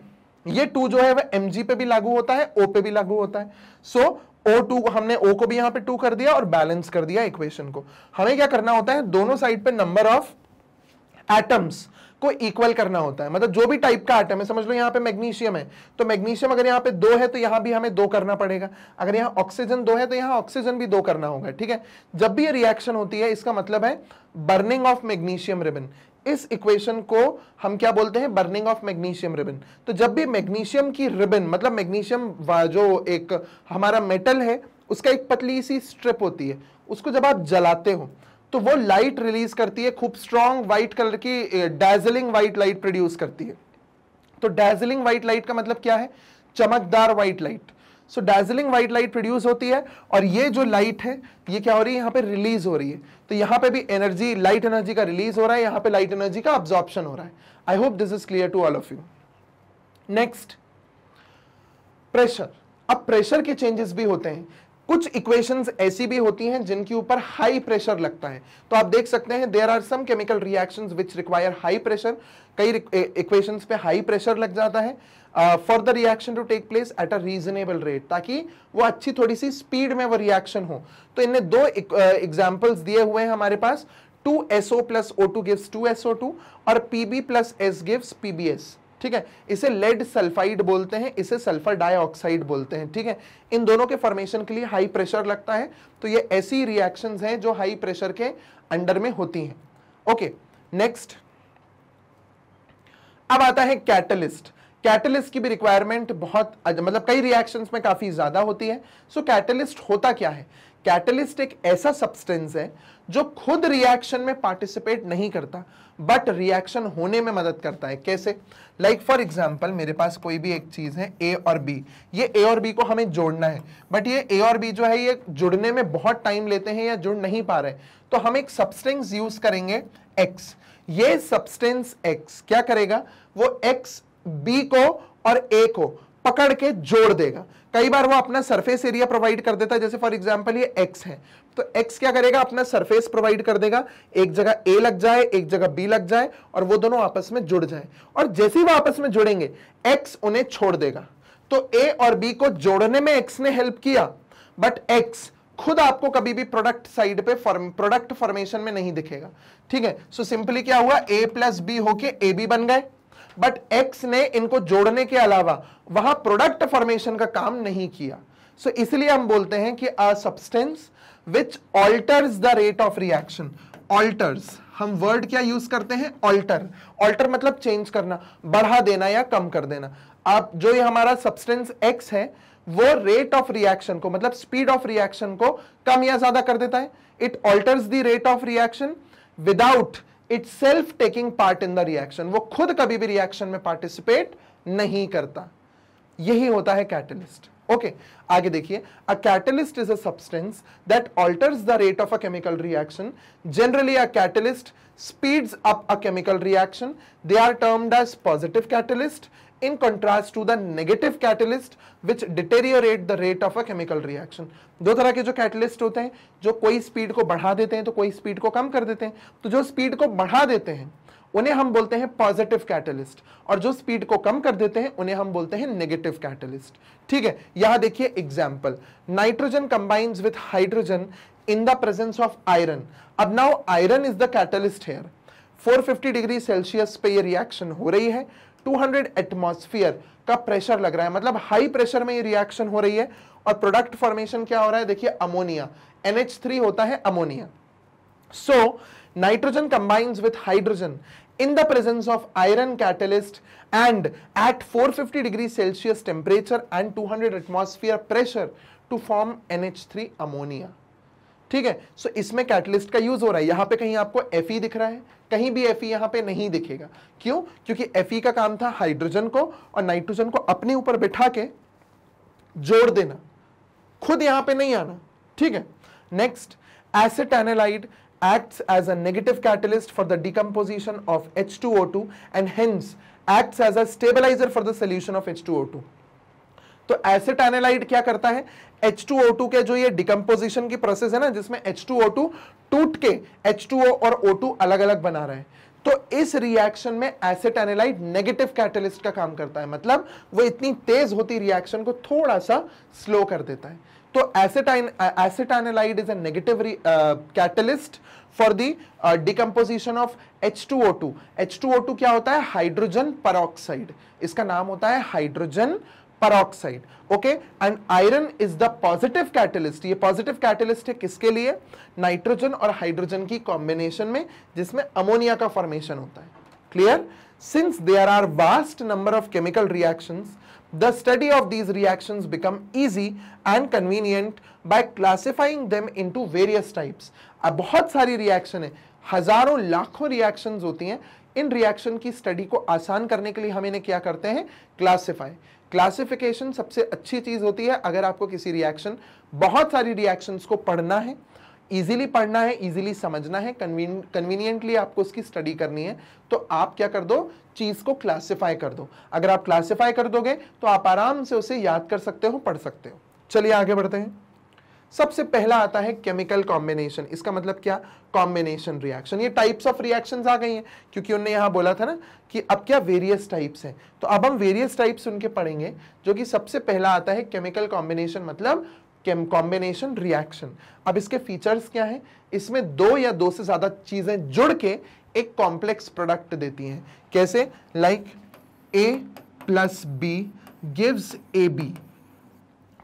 ये 2 जो है वह Mg पे भी लागू होता है, O पे भी लागू होता है। सो O2 हमने O को भी यहां पे 2 कर दिया और बैलेंस कर दिया इक्वेशन को। हमें क्या करना होता है, दोनों साइड पे नंबर ऑफ एटम्स को इक्वल करना होता है। मतलब जो भी टाइप का एटम है, समझ लो यहाँ पे मैग्नीशियम है तो मैग्नीशियम अगर यहाँ पे 2 है तो यहाँ भी हमें 2 करना पड़ेगा। अगर यहाँ ऑक्सीजन 2 है तो यहाँ ऑक्सीजन भी 2 करना होगा। ठीक है, जब भी ये रिएक्शन होती है इसका मतलब है बर्निंग ऑफ मैग्नीशियम रिबन। इस इक्वेशन को हम क्या बोलते हैं, बर्निंग ऑफ मैग्नीशियम रिबन। तो जब भी मैग्नीशियम की रिबन, मतलब मैग्नीशियम जो एक हमारा मेटल है उसका एक पतली सी स्ट्रिप होती है, उसको जब आप जलाते हो तो वो लाइट रिलीज करती है, खूब स्ट्रॉन्ग व्हाइट कलर की डैजलिंग व्हाइट लाइट प्रोड्यूस करती है। तो डैजलिंग व्हाइट लाइट का मतलब क्या है, चमकदार व्हाइट लाइट। सो डैजलिंग व्हाइट लाइट प्रोड्यूस होती है और ये जो लाइट है ये क्या हो रही है, यहाँ पे रिलीज हो रही है। तो यहाँ पे भी एनर्जी, लाइट एनर्जी का रिलीज हो रहा है, यहाँ पे लाइट एनर्जी का अब्जॉर्प्शन हो रहा है। I hope this is clear to all of you. Next, pressure. अब प्रेशर के चेंजेस भी होते हैं। कुछ इक्वेशंस ऐसी भी होती हैं जिनके ऊपर हाई प्रेशर लगता है। तो आप देख सकते हैं there are some chemical reactions which require high pressure. कई इक्वेशंस पे हाई प्रेशर लग जाता है for the reaction to take place at a reasonable rate, ताकि वो अच्छी थोड़ी सी स्पीड में वो रिएक्शन हो। तो इनमें 2 एग्जांपल्स दिए हुए हैं हमारे पास। 2SO plus O2 gives 2SO2 और Pb plus S gives PbS। ठीक है, इसे लेड सल्फाइड बोलते हैं, इसे सल्फर डाइऑक्साइड बोलते हैं। ठीक है, इन दोनों के फॉर्मेशन के लिए हाई प्रेशर लगता है। तो ये ऐसी रिएक्शंस हैं जो हाई प्रेशर के अंडर में होती हैं। ओके, नेक्स्ट अब आता है कैटलिस्ट। कैटलिस्ट की भी रिक्वायरमेंट बहुत, मतलब कई रिएक्शंस में काफी ज्यादा होती है। सो कैटलिस्ट होता क्या है, कैटलिस्ट एक ऐसा सब्सटेंस है जो खुद रिएक्शन में पार्टिसिपेट नहीं करता बट रिएक्शन होने में मदद करता है। कैसे, लाइक फॉर एग्जांपल मेरे पास कोई भी एक चीज है A और B, ये A और B को हमें जोड़ना है, बट ये A और B जो है ये जुड़ने में बहुत टाइम लेते हैं या जुड़ नहीं पा रहे, तो हम एक सब्सटेंस यूज करेंगे X। ये सब्सटेंस X क्या करेगा, वो X B को और A को पकड़ के जोड़ देगा। कई बार वो अपना सरफेस एरिया प्रोवाइड कर देता है, जैसे फॉर एग्जांपल ये X है, तो X क्या करेगा, अपना सरफेस प्रोवाइड कर देगा, एक जगह A लग जाए एक जगह B लग जाए और वो दोनों आपस में जुड़ जाए। और जैसे ही वो आपस में जुड़ेंगे X उन्हें छोड़ देगा। तो A और B को जोड़ने में X ने हेल्प किया, बट X खुद आपको कभी भी प्रोडक्ट साइड पे प्रोडक्ट फॉर्मेशन में नहीं दिखेगा। ठीक है, सो सिंपली क्या हुआ, A प्लस B होके AB बन गए, बट X ने इनको जोड़ने के अलावा वहां प्रोडक्ट फॉर्मेशन का काम नहीं किया। सो इसलिए हम बोलते हैं कि a substance which alters the rate of reaction. Alters, हम वर्ड क्या यूज करते हैं, ऑल्टर। ऑल्टर मतलब चेंज करना, बढ़ा देना या कम कर देना। आप जो ये हमारा सब्सटेंस X है वो रेट ऑफ रिएक्शन को, मतलब स्पीड ऑफ रिएक्शन को कम या ज्यादा कर देता है। It alters the rate of reaction without itself taking part in the reaction। वो खुद कभी भी रिएक्शन में पार्टिसिपेट नहीं करता। यही होता है कैटलिस्ट। ओके, आगे देखिए, a catalyst is a substance that alters the rate of a chemical reaction. Generally a catalyst speeds up a chemical reaction. They are termed as positive catalyst in contrast to the negative catalyst which deteriorate the rate of a chemical reaction। दो तरह के जो कैटलिस्ट होते हैं, जो कोई स्पीड को बढ़ा देते हैं तो कोई स्पीड को कम कर देते हैं। तो जो स्पीड को बढ़ा देते हैं उन्हें हम बोलते हैं पॉजिटिव कैटलिस्ट, और जो स्पीड को कम कर देते हैं उन्हें हम बोलते हैं नेगेटिव कैटलिस्ट। ठीक है, यहां देखिए example, nitrogen combines with hydrogen in the presence of iron. अब now iron is the catalyst here. 450 degree Celsius पे ये रिएक्शन हो रही है, 200 एटमॉस्फेयर का प्रेशर लग रहा है, मतलब हाई प्रेशर में ये रिएक्शन हो रही है। और प्रोडक्ट फॉर्मेशन क्या हो रहा है, देखिए अमोनिया, NH3 होता है ammonia. So nitrogen combines with hydrogen in the presence of iron catalyst and at 450 degree Celsius temperature and 200 atmosphere pressure to form NH3 ammonia। ठीक है, सो इसमें कैटलिस्ट का यूज हो रहा है। यहां पे कहीं आपको Fe दिख रहा है, कहीं भी Fe यहां पे नहीं दिखेगा। क्यों, क्योंकि Fe का काम था हाइड्रोजन को और नाइट्रोजन को अपने ऊपर बिठा के जोड़ देना, खुद यहां पे नहीं आना। ठीक है, next, एसिटाइनालाइड acts as a negative catalyst for the decomposition of H2O2 and hence acts as a stabilizer for the solution of H2O2। तो एसिड एनालाइड क्या करता है, H2O2 के जो ये डिकम्पोजिशन की प्रोसेस है ना, जिसमें H2O2 टूट के H2O और O2 अलग अलग बना रहे हैं, तो इस रिएक्शन में एसिड एनालाइड नेगेटिव कैटलिस्ट का काम करता है, मतलब वो इतनी तेज होती रिएक्शन को थोड़ा सा स्लो कर देता है। तो acetanilide is a negative catalyst for the decomposition of H2O2। H2O2 क्या होता है, हाइड्रोजन परऑक्साइड, इसका नाम होता है hydrogen peroxide. Okay, and iron is the positive catalyst. ये पॉजिटिव कैटलिस्ट है किसके लिए, नाइट्रोजन और हाइड्रोजन की कॉम्बिनेशन में, जिसमें अमोनिया का फॉर्मेशन होता है। Clear? Since there are vast number of chemical reactions, the study of these reactions become easy and convenient by classifying them into various types। अब बहुत सारी रिएक्शन है, हजारों लाखों रिएक्शंस होती हैं, इन रिएक्शन की स्टडी को आसान करने के लिए हम इन्हें क्या करते हैं, क्लासिफाई। क्लासिफिकेशन सबसे अच्छी चीज होती है अगर आपको किसी रिएक्शन, बहुत सारी रिएक्शंस को पढ़ना है, इजीली पढ़ना है, इजीली समझना है, कन्वीनियंटली आपको उसकी स्टडी करनी है, तो आप क्या कर दो, चीज को क्लासिफाई कर दो। अगर आप क्लासिफाई कर दोगे तो आप आराम से उसे याद कर सकते हो, पढ़ सकते हो। चलिए आगे बढ़ते हैं। सबसे पहला आता है केमिकल कॉम्बिनेशन। इसका मतलब क्या, कॉम्बिनेशन रिएक्शन। ये टाइप्स ऑफ रिएक्शंस आ गई हैं, क्योंकि उन्होंने यहां बोला था ना कि अब क्या वेरियस टाइप्स हैं, तो अब हम वेरियस टाइप्स उनके पढ़ेंगे। जो कि सबसे पहला आता है केमिकल कॉम्बिनेशन, मतलब कॉम्बिनेशन रिएक्शन। अब इसके फीचर्स क्या हैं, इसमें दो या दो से ज्यादा चीजें जुड़ के एक कॉम्प्लेक्स प्रोडक्ट देती हैं। कैसे, लाइक A+B गिव्स AB।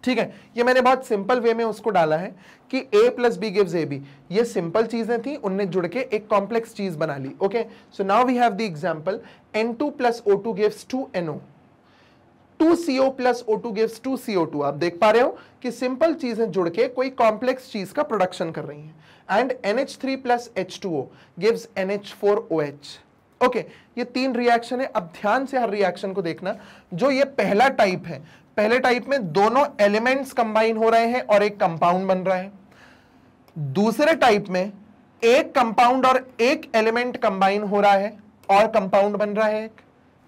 ठीक है, ये मैंने बहुत सिंपल वे में उसको डाला है कि A+B गिव्स AB। ये सिंपल चीजें थी, उनने जुड़ के एक कॉम्प्लेक्स चीज बना ली। Okay, so now we have the example N2 + O2 gives 2NO, 2CO + O2 gives 2CO2। आप देख पा रहे हो कि सिंपल चीजें जुड़ के कोई कॉम्प्लेक्स चीज का प्रोडक्शन कर रही हैं। And NH3 + H2O gives NH4OH। Okay, ये तीन रिएक्शन है। अब ध्यान से हर रिएक्शन को देखना। जो ये पहला टाइप है, पहले टाइप में दोनों एलिमेंट्स कंबाइन हो रहे हैं और एक कंपाउंड बन रहा है। दूसरे टाइप में एक कंपाउंड और एक एलिमेंट कंबाइन हो रहा है और कंपाउंड बन रहा है।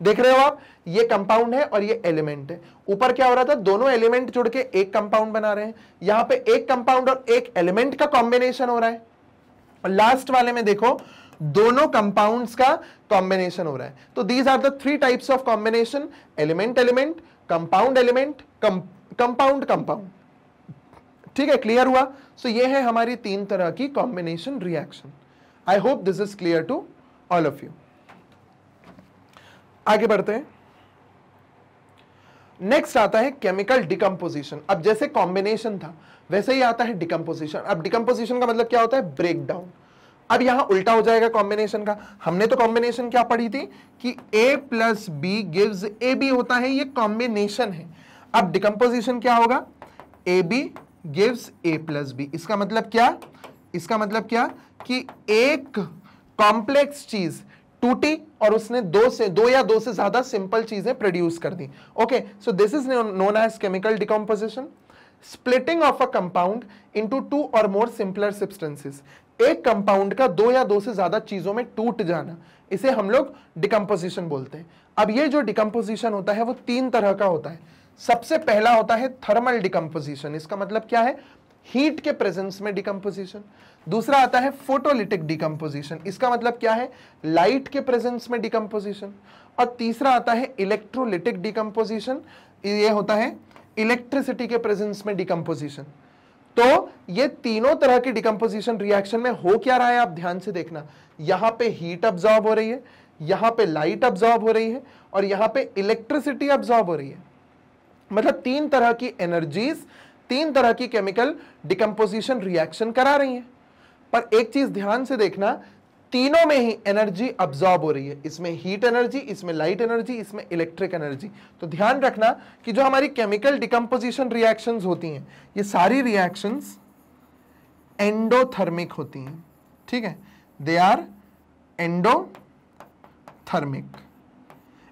देख रहे हो आप, ये कंपाउंड है और ये एलिमेंट है। ऊपर क्या हो रहा था, दोनों एलिमेंट जुड़ के एक कंपाउंड बना रहे हैं। यहां पे एक कंपाउंड और एक एलिमेंट का कॉम्बिनेशन हो रहा है। और लास्ट वाले में देखो, दोनों कंपाउंड्स का कॉम्बिनेशन हो रहा है। तो these are the three types of combination, element element, compound element, compound compound. ठीक है, क्लियर हुआ? सो ये है हमारी तीन तरह की combination reaction. I hope this is clear to all of you. आगे बढ़ते हैं। नेक्स्ट आता है केमिकल डिकम्पोजिशन। अब जैसे कॉम्बिनेशन था वैसे ही आता है डिकम्पोजिशन। अब डिकम्पोजिशन का मतलब क्या होता है, ब्रेक डाउन। अब यहां उल्टा हो जाएगा कॉम्बिनेशन का। हमने तो कॉम्बिनेशन क्या पढ़ी थी कि A+B गिव्स AB होता है, ये कॉम्बिनेशन है। अब डिकम्पोजिशन क्या होगा, AB गिव्स A+B। इसका मतलब क्या, इसका मतलब क्या कि एक कॉम्प्लेक्स चीज टूटी और उसने दो या दो से ज्यादा सिंपल चीजें प्रोड्यूस कर दी। Okay, so this is known as chemical decomposition. Splitting of a compound into two or more simpler substances. एक कंपाउंड का दो या दो से ज्यादा चीजों में टूट जाना, इसे हम लोग डिकम्पोजिशन बोलते हैं। अब ये जो डिकम्पोजिशन होता है वो तीन तरह का होता है। सबसे पहला होता है थर्मल डिकम्पोजिशन। इसका मतलब क्या है, हीट के प्रेजेंस में डिकम्पोजिशन। दूसरा आता है फोटोलिटिक डिकम्पोजिशन। इसका मतलब क्या है, लाइट के प्रेजेंस में डिकम्पोजिशन। और तीसरा आता है इलेक्ट्रोलिटिक डिकम्पोजिशन। ये होता है इलेक्ट्रिसिटी के प्रेजेंस में डिकम्पोजिशन। तो ये तीनों तरह की डिकम्पोजिशन रिएक्शन में हो क्या रहा है, आप ध्यान से देखना। यहां पे हीट अब्सॉर्ब हो रही है, यहां पे लाइट अब्सॉर्ब हो रही है और यहां पे इलेक्ट्रिसिटी अब्सॉर्ब हो रही है। मतलब तीन तरह की एनर्जीज, तीन तरह की केमिकल डिकम्पोजिशन रिएक्शन करा रही हैं। पर एक चीज ध्यान से देखना, तीनों में ही एनर्जी अब्सॉर्ब हो रही है। इसमें हीट एनर्जी, इसमें लाइट एनर्जी, इसमें इलेक्ट्रिक एनर्जी। तो ध्यान रखना कि जो हमारी केमिकल डिकम्पोजिशन रिएक्शंस होती हैं, ये सारी रिएक्शंस एंडोथर्मिक होती हैं। ठीक है, दे आर एंडोथर्मिक।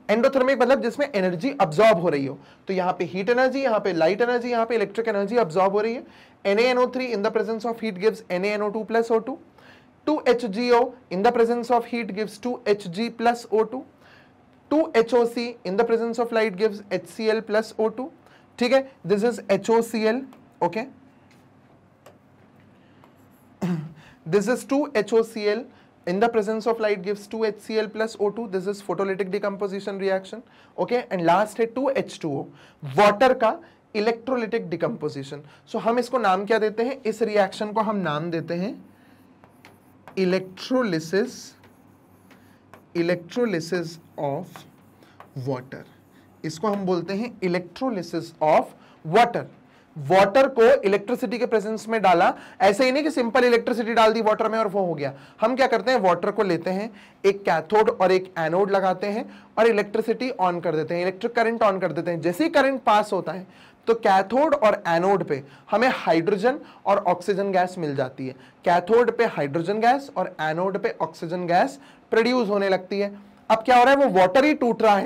एंडोथर्मिक मतलब जिसमें एनर्जी अब्सॉर्ब हो रही हो। तो यहां पे हीट एनर्जी, यहां पे लाइट एनर्जी, यहां पे इलेक्ट्रिक एनर्जी अब्सॉर्ब हो रही है। NaNO3 in the presence of heat gives NaNO2 plus O2. 2HGO in the presence of heat gives 2Hg plus O2. 2HOC in the presence of light gives HCl plus O2. ठीक है, this is HOCl, okay, this is 2HOCl in the presence of light gives 2HCl plus O2. this is photolytic decomposition reaction, okay, and last है 2H2O, water का इलेक्ट्रोलिटिक डिकम्पोजिशन। सो हम इसको नाम क्या देते हैं, इस रिएक्शन को हम नाम देते हैं इलेक्ट्रोलिसिस ऑफ वाटर। इसको हम बोलते हैं इलेक्ट्रोलिसिस ऑफ वाटर। वाटर को इलेक्ट्रिसिटी के प्रेजेंस में डाला, ऐसे ही नहीं कि सिंपल इलेक्ट्रिसिटी डाल दी वाटर में और वो हो गया। हम क्या करते हैं, वाटर को लेते हैं, एक कैथोड और एक एनोड लगाते हैं और इलेक्ट्रिसिटी ऑन कर देते हैं, इलेक्ट्रिक करंट ऑन कर देते हैं। जैसे ही करंट पास होता है तो कैथोड और एनोड पे हमें हाइड्रोजन और ऑक्सीजन गैस मिल जाती है। कैथोड पे हाइड्रोजन गैस और एनोड पे ऑक्सीजन गैस प्रोड्यूस होने लगती है। अब क्या हो रहा है, वो वाटर ही टूट रहा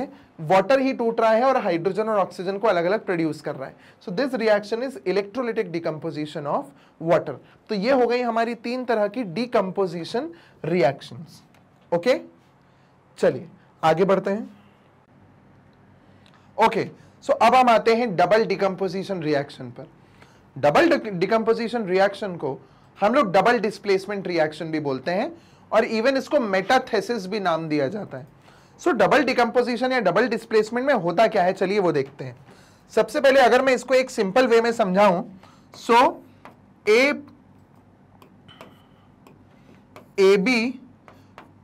है, और हाइड्रोजन और ऑक्सीजन को अलग अलग प्रोड्यूस कर रहा है। So this reaction is electrolytic decomposition of water. तो ये हो गई हमारी 3 तरह की डिकम्पोजिशन रिएक्शंस, ओके। चलिए आगे बढ़ते हैं। ओके, सो अब हम आते हैं डबल डिकम्पोजिशन रिएक्शन पर। डबल डिकम्पोजिशन रिएक्शन को हम लोग डबल डिस्प्लेसमेंट रिएक्शन भी बोलते हैं और इवन इसको मेटाथेसिस भी नाम दिया जाता है। सो डबल डिकम्पोजिशन या डबल डिस्प्लेसमेंट में होता क्या है, चलिए वो देखते हैं। सबसे पहले अगर मैं इसको एक सिंपल वे में समझाऊं, सो AB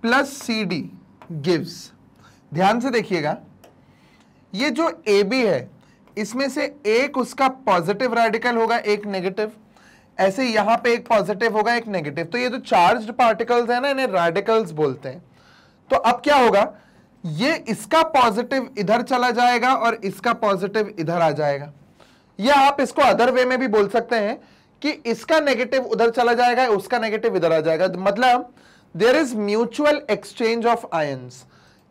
प्लस CD गिव्स, ध्यान से देखिएगा, ये जो AB है इसमें से एक उसका पॉजिटिव रेडिकल होगा, एक नेगेटिव, ऐसे यहां पे एक पॉजिटिव होगा एक नेगेटिव। तो ये जो चार्ज्ड पार्टिकल्स है ना, इन्हें रेडिकल्स बोलते हैं। तो अब क्या होगा, ये इसका पॉजिटिव इधर चला जाएगा और इसका पॉजिटिव इधर आ जाएगा, या आप इसको अदर वे में भी बोल सकते हैं कि इसका नेगेटिव उधर चला जाएगा, उसका नेगेटिव इधर आ जाएगा। मतलब there is mutual exchange of ions,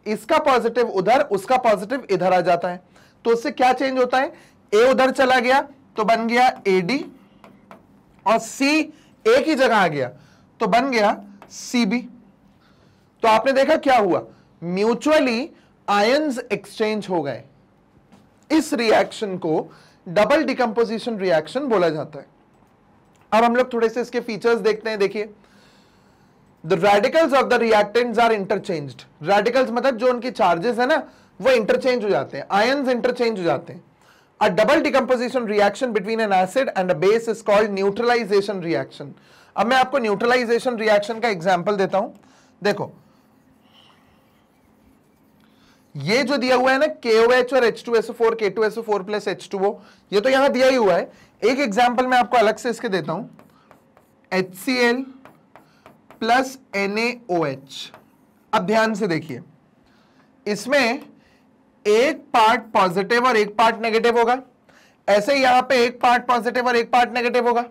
इसका पॉजिटिव उधर, उसका पॉजिटिव इधर आ जाता है। तो उससे क्या चेंज होता है, ए उधर चला गया तो बन गया AD और C एक ही जगह आ गया तो बन गया CB। तो आपने देखा क्या हुआ, म्यूचुअली आयंस एक्सचेंज हो गए। इस रिएक्शन को डबल डिकम्पोजिशन रिएक्शन बोला जाता है। अब हम लोग थोड़े से इसके फीचर्स देखते हैं। देखिए, the radicals of the reactants are interchanged. Radicals मतलब जो उनके चार्जेस है ना, वो इंटरचेंज हो जाते हैं, आयंस इंटरचेंज हो जाते हैं। A double decomposition reaction between an acid and a base is called neutralization reaction. अब मैं आपको न्यूट्रलाइजेशन रिएक्शन का एग्जांपल देता हूं। देखो, ये जो दिया हुआ है ना KOH और H2SO4, K2SO4 प्लस H2O, ये तो यहां दिया ही हुआ है। एक एग्जांपल मैं आपको अलग से इसके देता हूं, HCl प्लस NaOH। अब ध्यान से देखिए, इसमें एक पार्ट पॉजिटिव और एक पार्ट नेगेटिव होगा, ऐसे यहां पे एक पार्ट पॉजिटिव और एक पार्ट नेगेटिव होगा।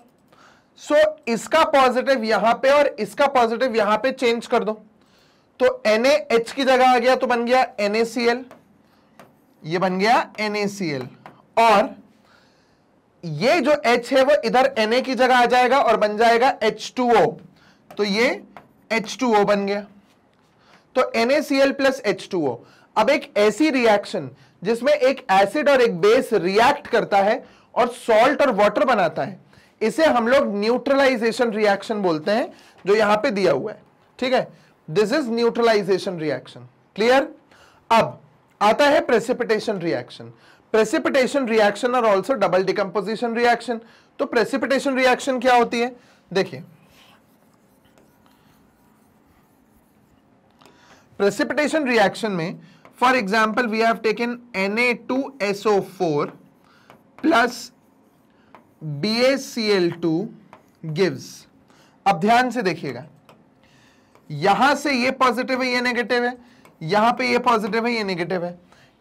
सो इसका पॉजिटिव यहां पे और इसका पॉजिटिव यहां पे चेंज कर दो, तो NaH की जगह आ गया तो बन गया NaCl, ये बन गया NaCl, और ये जो H है वो इधर Na की जगह आ जाएगा और बन जाएगा H2O, तो ये H2O बन गया। तो NaCl प्लस H2O। अब एक ऐसी रिएक्शन जिसमें एक एसिड और एक बेस रिएक्ट करता है और सॉल्ट और वाटर बनाता है, इसे हम लोग न्यूट्रलाइजेशन रिएक्शन बोलते हैं, जो यहां पे दिया हुआ है। ठीक है, this is neutralisation reaction. Clear. अब आता है प्रेसिपिटेशन रिएक्शन। प्रेसिपिटेशन रिएक्शन और ऑल्सो डबल डिकम्पोजिशन रिएक्शन। तो प्रेसिपिटेशन रिएक्शन क्या होती है, देखिए, प्रेसिपिटेशन रिएक्शन में for example we have taken Na2SO4 plus BaCl2 gives. अब ध्यान से देखिएगा, यहां से ये पॉजिटिव है, ये नेगेटिव है, यहां पे ये पॉजिटिव है, ये नेगेटिव है,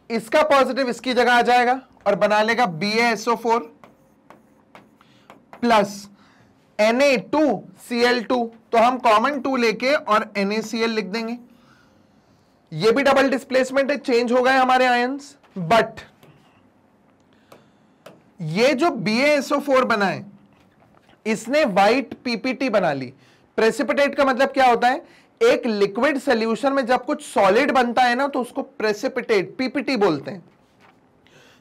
इसका पॉजिटिव इसकी जगह आ जाएगा और बना लेगा BaSO4 प्लस Na2Cl2, तो हम कॉमन 2 लेके और NaCl लिख देंगे। ये भी डबल डिस्प्लेसमेंट है, चेंज हो गए हमारे आयंस, बट ये जो BaSO4 बना है इसने व्हाइट PPT बना ली। प्रेसिपिटेट का मतलब क्या होता है, एक लिक्विड सॉल्यूशन में जब कुछ सॉलिड बनता है ना तो उसको प्रेसिपिटेट PPT बोलते हैं।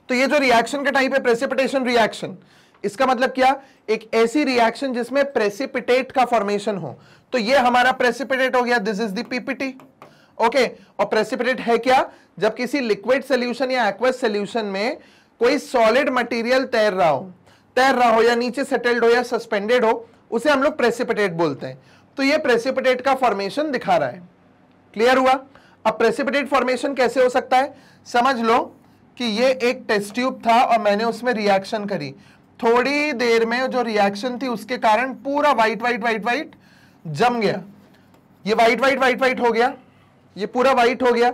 तो ये जो रिएक्शन का टाइप है प्रेसिपिटेशन रिएक्शन, इसका मतलब क्या, एक ऐसी रिएक्शन जिसमें प्रेसिपिटेट का फॉर्मेशन हो, तो ये हमारा प्रेसिपिटेट हो गया, this is the PPT. Okay, और प्रेसिपिटेट है क्या, जब किसी लिक्विड सोल्यूशन या एक्वस सोल्यूशन में कोई सॉलिड मटेरियल तैर रहा हो या नीचे सेटल्ड हो या सस्पेंडेड हो, उसे हम लोग प्रेसिपिटेट बोलते हैं। तो ये प्रेसिपिटेट का फॉर्मेशन दिखा रहा है। क्लियर हुआ? अब प्रेसिपिटेट फॉर्मेशन कैसे हो सकता है, समझ लो कि ये एक टेस्ट ट्यूब था और मैंने उसमें रिएक्शन करी, थोड़ी देर में जो रिएक्शन थी उसके कारण पूरा व्हाइट व्हाइट व्हाइट व्हाइट जम गया, ये व्हाइट व्हाइट व्हाइट व्हाइट हो गया, ये पूरा व्हाइट हो गया,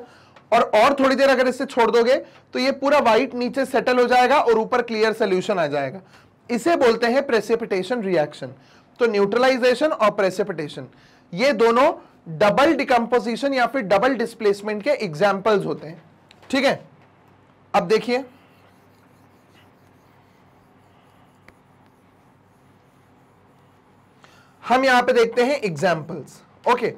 और थोड़ी देर अगर इसे छोड़ दोगे तो ये पूरा व्हाइट नीचे सेटल हो जाएगा और ऊपर क्लियर सॉल्यूशन आ जाएगा। इसे बोलते हैं प्रेसिपिटेशन रिएक्शन। तो न्यूट्रलाइजेशन और प्रेसिपिटेशन ये दोनों डबल डिकम्पोजिशन या फिर डबल डिस्प्लेसमेंट के एग्जाम्पल्स होते हैं। ठीक है, अब देखिए हम यहां पे देखते हैं एग्जाम्पल्स। ओके,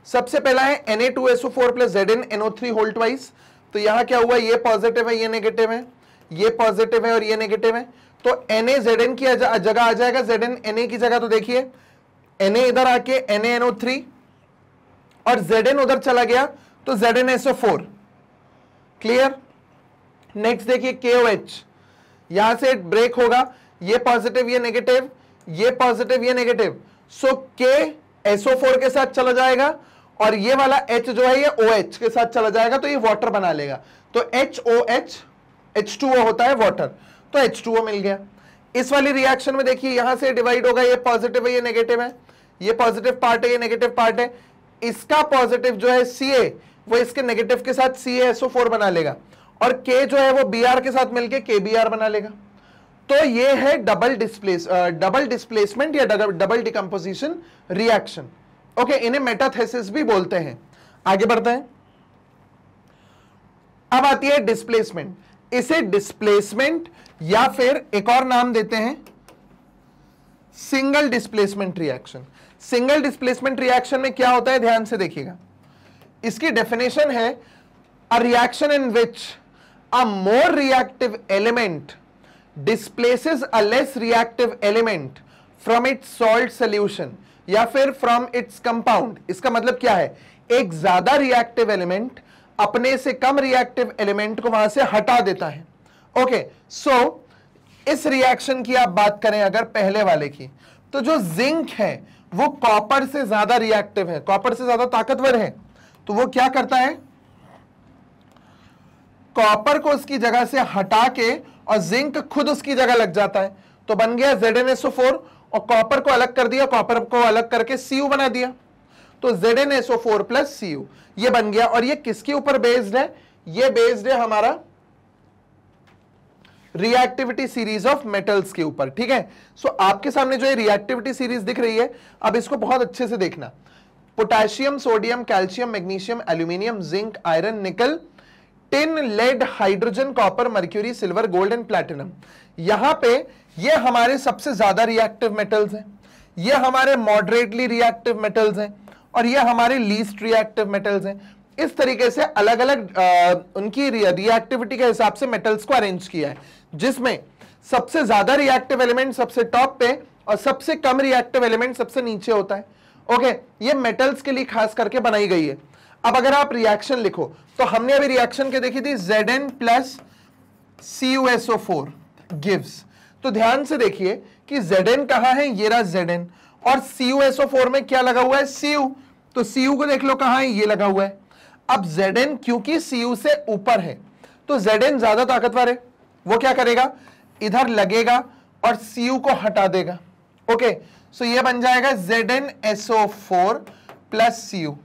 सबसे पहला है Na2SO4 plus ZnNO3 whole twice. तो यहां क्या हुआ, ये पॉजिटिव है, ये नेगेटिव है, ये पॉजिटिव है और ये नेगेटिव है, तो Na Zn की जगह आ जाएगा, Zn Na की जगह। तो देखिए Na इधर आके NaNO3 और Zn उधर चला गया तो ZnSO4। क्लियर? नेक्स्ट देखिए KOH, यहां से ब्रेक होगा, ये पॉजिटिव ये नेगेटिव, ये पॉजिटिव ये नेगेटिव, सो KSO4 के साथ चला जाएगा और ये वाला H जो है ये OH के साथ चला जाएगा, तो ये वाटर बना लेगा। तो HOH H2O होता है वाटर, तो H2O मिल गया। इस वाली रिएक्शन में देखिए यहां से डिवाइड होगा, ये पॉजिटिव है ये नेगेटिव है, ये पॉजिटिव पार्ट है ये नेगेटिव पार्ट है, इसका पॉजिटिव जो है Ca वो इसके नेगेटिव के साथ CaSO4 बना लेगा और K जो है वो Br के साथ मिलके KBr बना लेगा। तो ये है डबल डिस्प्लेसमेंट या डबल डिकम्पोजिशन रिएक्शन। ओके, इन्हें मेटाथेसिस भी बोलते हैं। आगे बढ़ते हैं, अब आती है डिस्प्लेसमेंट। इसे डिस्प्लेसमेंट या फिर एक और नाम देते हैं single displacement reaction. Single displacement reaction में क्या होता है, ध्यान से देखिएगा। इसकी डेफिनेशन है a reaction in which a more reactive element displaces a less reactive element from its salt solution या फिर from its compound। इसका मतलब क्या है, एक ज्यादा रिएक्टिव एलिमेंट अपने से कम रिएक्टिव एलिमेंट को वहां से हटा देता है। ओके, सो इस रिएक्शन की आप बात करें अगर पहले वाले की, तो जो जिंक है वो कॉपर से ज्यादा रिएक्टिव है, कॉपर से ज्यादा ताकतवर है, तो वो क्या करता है, कॉपर को उसकी जगह से हटा के और जिंक खुद उसकी जगह लग जाता है, तो बन गया ZnSO4 और कॉपर को अलग कर दिया, कॉपर को अलग करके Cu बना दिया, तो ZnSO4 प्लस Cu ये बन गया। और ये किसके ऊपर बेस्ड है, ये बेस्ड है हमारा रिएक्टिविटी सीरीज ऑफ मेटल्स के ऊपर। ठीक है, सो आपके सामने जो ये रिएक्टिविटी सीरीज दिख रही है, अब इसको बहुत अच्छे से देखना। Potassium, sodium, calcium, magnesium, aluminium, zinc, iron, nickel, tin, lead, hydrogen, copper, mercury, silver, gold and platinum. यहां पे ये हमारे सबसे ज्यादा रिएक्टिव मेटल्स हैं, ये हमारे मॉडरेटली रिएक्टिव मेटल्स हैं और ये हमारे लीस्ट रिएक्टिव मेटल्स हैं। इस तरीके से अलग अलग उनकी रिएक्टिविटी के हिसाब से मेटल्स को अरेंज किया है, जिसमें सबसे ज्यादा रिएक्टिव एलिमेंट सबसे टॉप पे और सबसे कम रिएक्टिव एलिमेंट सबसे नीचे होता है। ओके, ये मेटल्स के लिए खास करके बनाई गई है। अब अगर आप रिएक्शन लिखो, तो हमने अभी रिएक्शन के देखी थी Zn प्लस CuSO4 गिव्स। तो ध्यान से देखिए कि Zn कहां है, ये रहा Zn, और CuSO4 में क्या लगा हुआ है, Cu। तो Cu को देख लो कहां है, ये लगा हुआ है। अब Zn क्योंकि Cu से ऊपर है तो Zn ज्यादा ताकतवर है, वो क्या करेगा, इधर लगेगा और Cu को हटा देगा। ओके, सो ये बन जाएगा ZnSO4 प्लस Cu।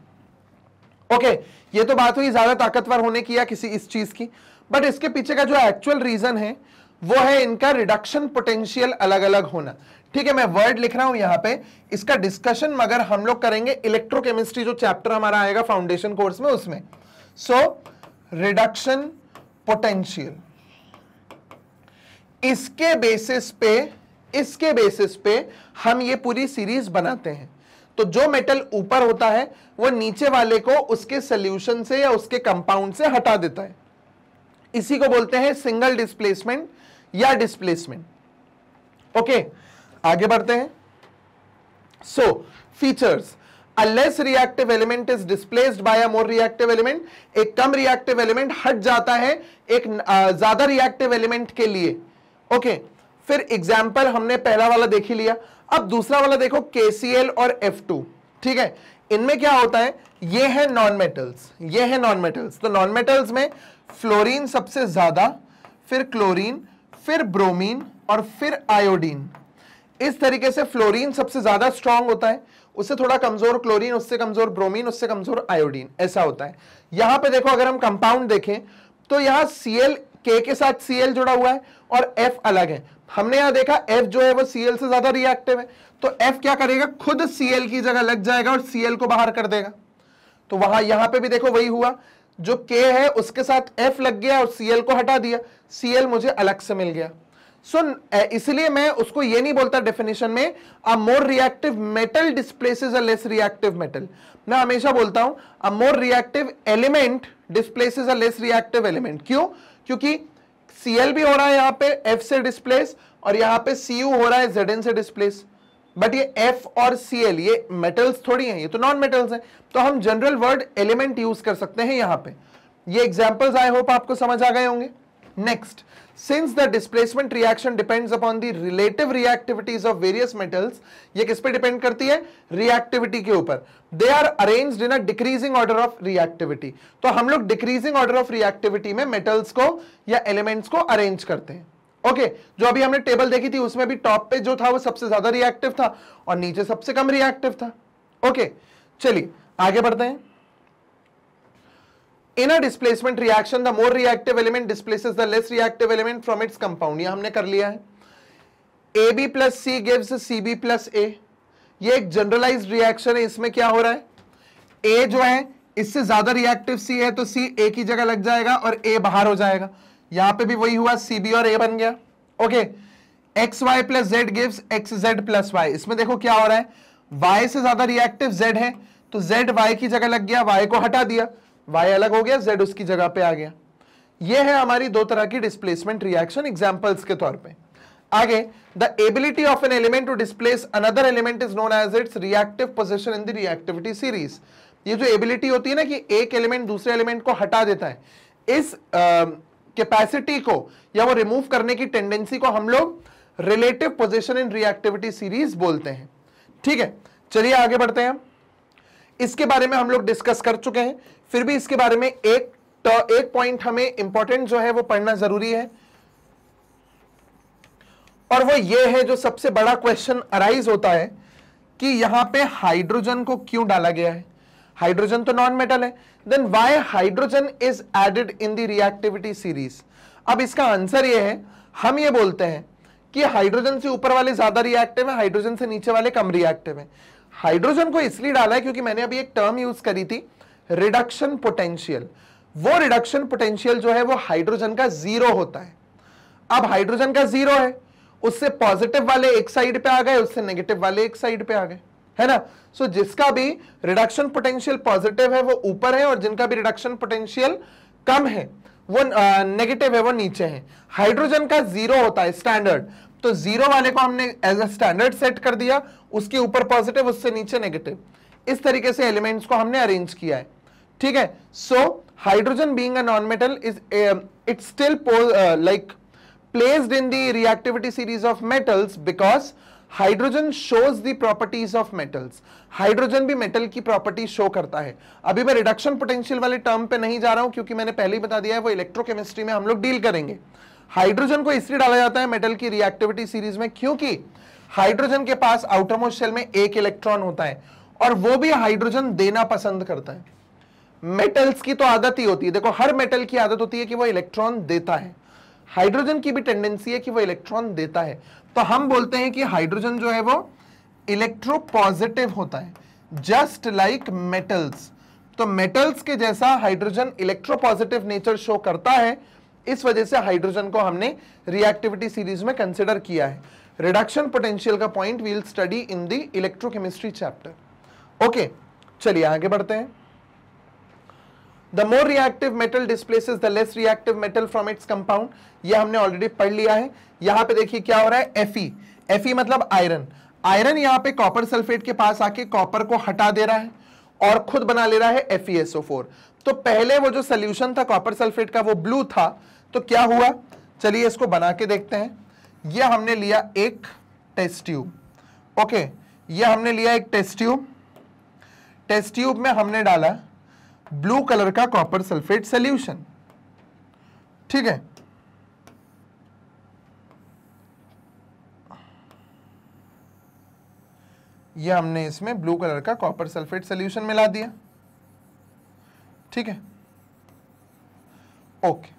ओके, ये तो बात हुई ज्यादा ताकतवर होने की या किसी इस चीज की, बट इसके पीछे का जो एक्चुअल रीजन है वो है इनका रिडक्शन पोटेंशियल अलग अलग होना। ठीक है, मैं वर्ड लिख रहा हूं यहां पे, इसका डिस्कशन मगर हम लोग करेंगे इलेक्ट्रोकेमिस्ट्री जो चैप्टर हमारा आएगा फाउंडेशन कोर्स में उसमें। सो रिडक्शन पोटेंशियल, इसके बेसिस पे हम ये पूरी सीरीज बनाते हैं। तो जो मेटल ऊपर होता है वो नीचे वाले को उसके सॉल्यूशन से या उसके कंपाउंड से हटा देता है। इसी को बोलते हैं सिंगल डिस्प्लेसमेंट या डिस्प्लेसमेंट। ओके, आगे बढ़ते हैं। सो features, a less reactive element is displaced by a more reactive element, एक कम रिएक्टिव एलिमेंट हट जाता है एक ज्यादा रिएक्टिव एलिमेंट के लिए। ओके, फिर एग्जाम्पल हमने पहला वाला देख ही लिया, अब दूसरा वाला देखो KCl और F2। ठीक है, इनमें क्या होता है, ये है नॉन मेटल्स, ये है नॉन मेटल्स। तो नॉन मेटल्स में फ्लोरीन सबसे ज्यादा, फिर क्लोरीन, फिर ब्रोमीन और फिर आयोडीन। इस तरीके से फ्लोरीन सबसे ज्यादा स्ट्रांग होता है, उससे थोड़ा कमजोर क्लोरीन, उससे कमजोर ब्रोमीन, उससे कमजोर आयोडीन, ऐसा होता है। यहां पे देखो अगर हम कंपाउंड देखें तो यहां Cl K के साथ Cl जुड़ा हुआ है और F अलग है। हमने यहां देखा F जो है वो Cl से ज्यादा रिएक्टिव है, तो F क्या करेगा, खुद Cl की जगह लग जाएगा और Cl को बाहर कर देगा। तो वहां यहां पे भी देखो वही हुआ, जो K है उसके साथ F लग गया और Cl को हटा दिया, Cl मुझे अलग से मिल गया। इसलिए मैं उसको ये नहीं बोलता डेफिनेशन में a more reactive metal displaces a less reactive metal. मैं हमेशा बोलता हूं a more reactive element displaces a less reactive element. क्यों? क्योंकि Cl भी हो रहा है यहां पे F से डिस्प्लेस और यहां पे Cu हो रहा है Zn से डिस्प्लेस, बट ये F और Cl ये मेटल्स थोड़ी हैं, ये तो नॉन मेटल्स हैं। तो हम जनरल वर्ड एलिमेंट यूज कर सकते हैं यहां पे। ये एग्जांपल्स आई होप आपको समझ आ गए होंगे। Next, since the displacement reaction depends upon the relative reactivities of various metals, ये किस पे डिपेंड करती है, रिएक्टिविटी के ऊपर। they are arranged in a decreasing order of reactivity, तो हम लोग डिक्रीजिंग ऑर्डर ऑफ रिएक्टिविटी में मेटल्स को या एलिमेंट्स को अरेंज करते हैं। ओके, जो अभी हमने टेबल देखी थी उसमें भी टॉप पे जो था वो सबसे ज्यादा रिएक्टिव था और नीचे सबसे कम रिएक्टिव था। ओके, चलिए आगे बढ़ते हैं। In a displacement reaction, the more reactive element displaces the less reactive element from its compound। ये हमने कर लिया है। AB plus C gives CB plus A। ये एक जनरलाइज्ड रिएक्शन है, इसमें क्या हो रहा है, A जो है इससे ज्यादा रिएक्टिव C है तो C A की जगह लग जाएगा और A बाहर हो जाएगा। यहां पे भी वही हुआ, CB और A बन गया। Okay, XY plus Z gives XZ plus Y। इसमें देखो क्या हो रहा है, Y से ज्यादा रिएक्टिव Z है तो Z Y की जगह लग गया, Y को हटा दिया, Y अलग हो गया, Z उसकी जगह पे आ गया। ये है हमारी दो तरह की डिस्प्लेसमेंट रिएक्शन एग्जांपल्स के तौर पे। आगे, the ability of an element to displace another element is known as its reactive position in the reactivity series. ये जो एबिलिटी होती है ना कि एक एलिमेंट दूसरे एलिमेंट को हटा देता है, इस कैपेसिटी को या वो रिमूव करने की टेंडेंसी को हम लोग relative position in reactivity series बोलते हैं। ठीक है, चलिए आगे बढ़ते हैं। इसके बारे में हम लोग डिस्कस कर चुके हैं, फिर भी इसके बारे में एक पॉइंट हमें इंपॉर्टेंट जो है वो पढ़ना जरूरी है, और वो ये है जो सबसे बड़ा क्वेश्चन अराइज होता है कि यहां पे हाइड्रोजन को क्यों डाला गया है। हाइड्रोजन तो नॉन मेटल है, then why hydrogen is added in the reactivity series. अब इसका आंसर ये है, हम ये बोलते हैं कि हाइड्रोजन से ऊपर वाले ज्यादा रिएक्टिव है, हाइड्रोजन से नीचे वाले कम रिएक्टिव है। हाइड्रोजन को इसलिए डाला है क्योंकि मैंने अभी एक टर्म यूज करी थी, रिडक्शन पोटेंशियल। वो रिडक्शन पोटेंशियल जो है वो हाइड्रोजन का जीरो होता है। अब हाइड्रोजन का जीरो है, उससे पॉजिटिव वाले एक साइड पे आ गए, उससे नेगेटिव वाले एक साइड पे आ गए, है ना। सो जिसका भी रिडक्शन पोटेंशियल पॉजिटिव है वो ऊपर है और जिनका भी रिडक्शन पोटेंशियल कम है वो नेगेटिव है वो नीचे है। हाइड्रोजन का जीरो होता है स्टैंडर्ड, तो जीरो वाले को हमने एज अ स्टैंडर्ड सेट कर दिया, उसके ऊपर पॉजिटिव उससे नीचे नेगेटिव, इस तरीके से एलिमेंट्स को हमने अरेंज किया है। ठीक है, so hydrogen being a non metal is it still like placed in the reactivity series of metals because hydrogen shows the properties of metals। Hydrogen भी मेटल की प्रॉपर्टी शो करता है। अभी मैं रिडक्शन पोटेंशियल वाले टर्म पे नहीं जा रहा हूं क्योंकि मैंने पहले ही बता दिया है वो इलेक्ट्रोकेमिस्ट्री में हम लोग डील करेंगे। हाइड्रोजन को इसलिए डाला जाता है मेटल की रिएक्टिविटी सीरीज में क्योंकि हाइड्रोजन के पास आउटर मोस्ट शेल में एक इलेक्ट्रॉन होता है और वो भी हाइड्रोजन देना पसंद करता है। मेटल्स की तो आदत ही होती है, देखो हर मेटल की आदत होती है कि वो इलेक्ट्रॉन देता है, हाइड्रोजन की भी टेंडेंसी है कि वो इलेक्ट्रॉन देता है। तो हम बोलते हैं कि हाइड्रोजन जो है वो इलेक्ट्रोपॉजिटिव होता है, जस्ट लाइक मेटल्स। तो मेटल्स के जैसा हाइड्रोजन इलेक्ट्रोपॉजिटिव नेचर शो करता है, इस वजह से हाइड्रोजन को हमने रिएक्टिविटी सीरीज में कंसिडर किया है। रिडक्शन पोटेंशियल का point we will study in the electrochemistry chapter. Okay, चलिए आगे बढ़ते हैं। The more reactive metal displaces the less reactive metal from its compound, ये हमने ऑलरेडी पढ़ लिया है। यहां पे देखिए क्या हो रहा है, Fe मतलब आयरन, आयरन यहां पे कॉपर सल्फेट के पास आके कॉपर को हटा दे रहा है और खुद बना ले रहा है FeSO4। तो पहले वो जो सोल्यूशन था कॉपर सल्फेट का वो ब्लू था, तो क्या हुआ, चलिए इसको बना के देखते हैं। ये हमने लिया एक टेस्ट ट्यूब, ओके, ये हमने लिया एक टेस्ट ट्यूब, टेस्ट ट्यूब में हमने डाला ब्लू कलर का कॉपर सल्फेट सॉल्यूशन, ठीक है। ये हमने इसमें ब्लू कलर का कॉपर सल्फेट सॉल्यूशन मिला दिया, ठीक है, ओके।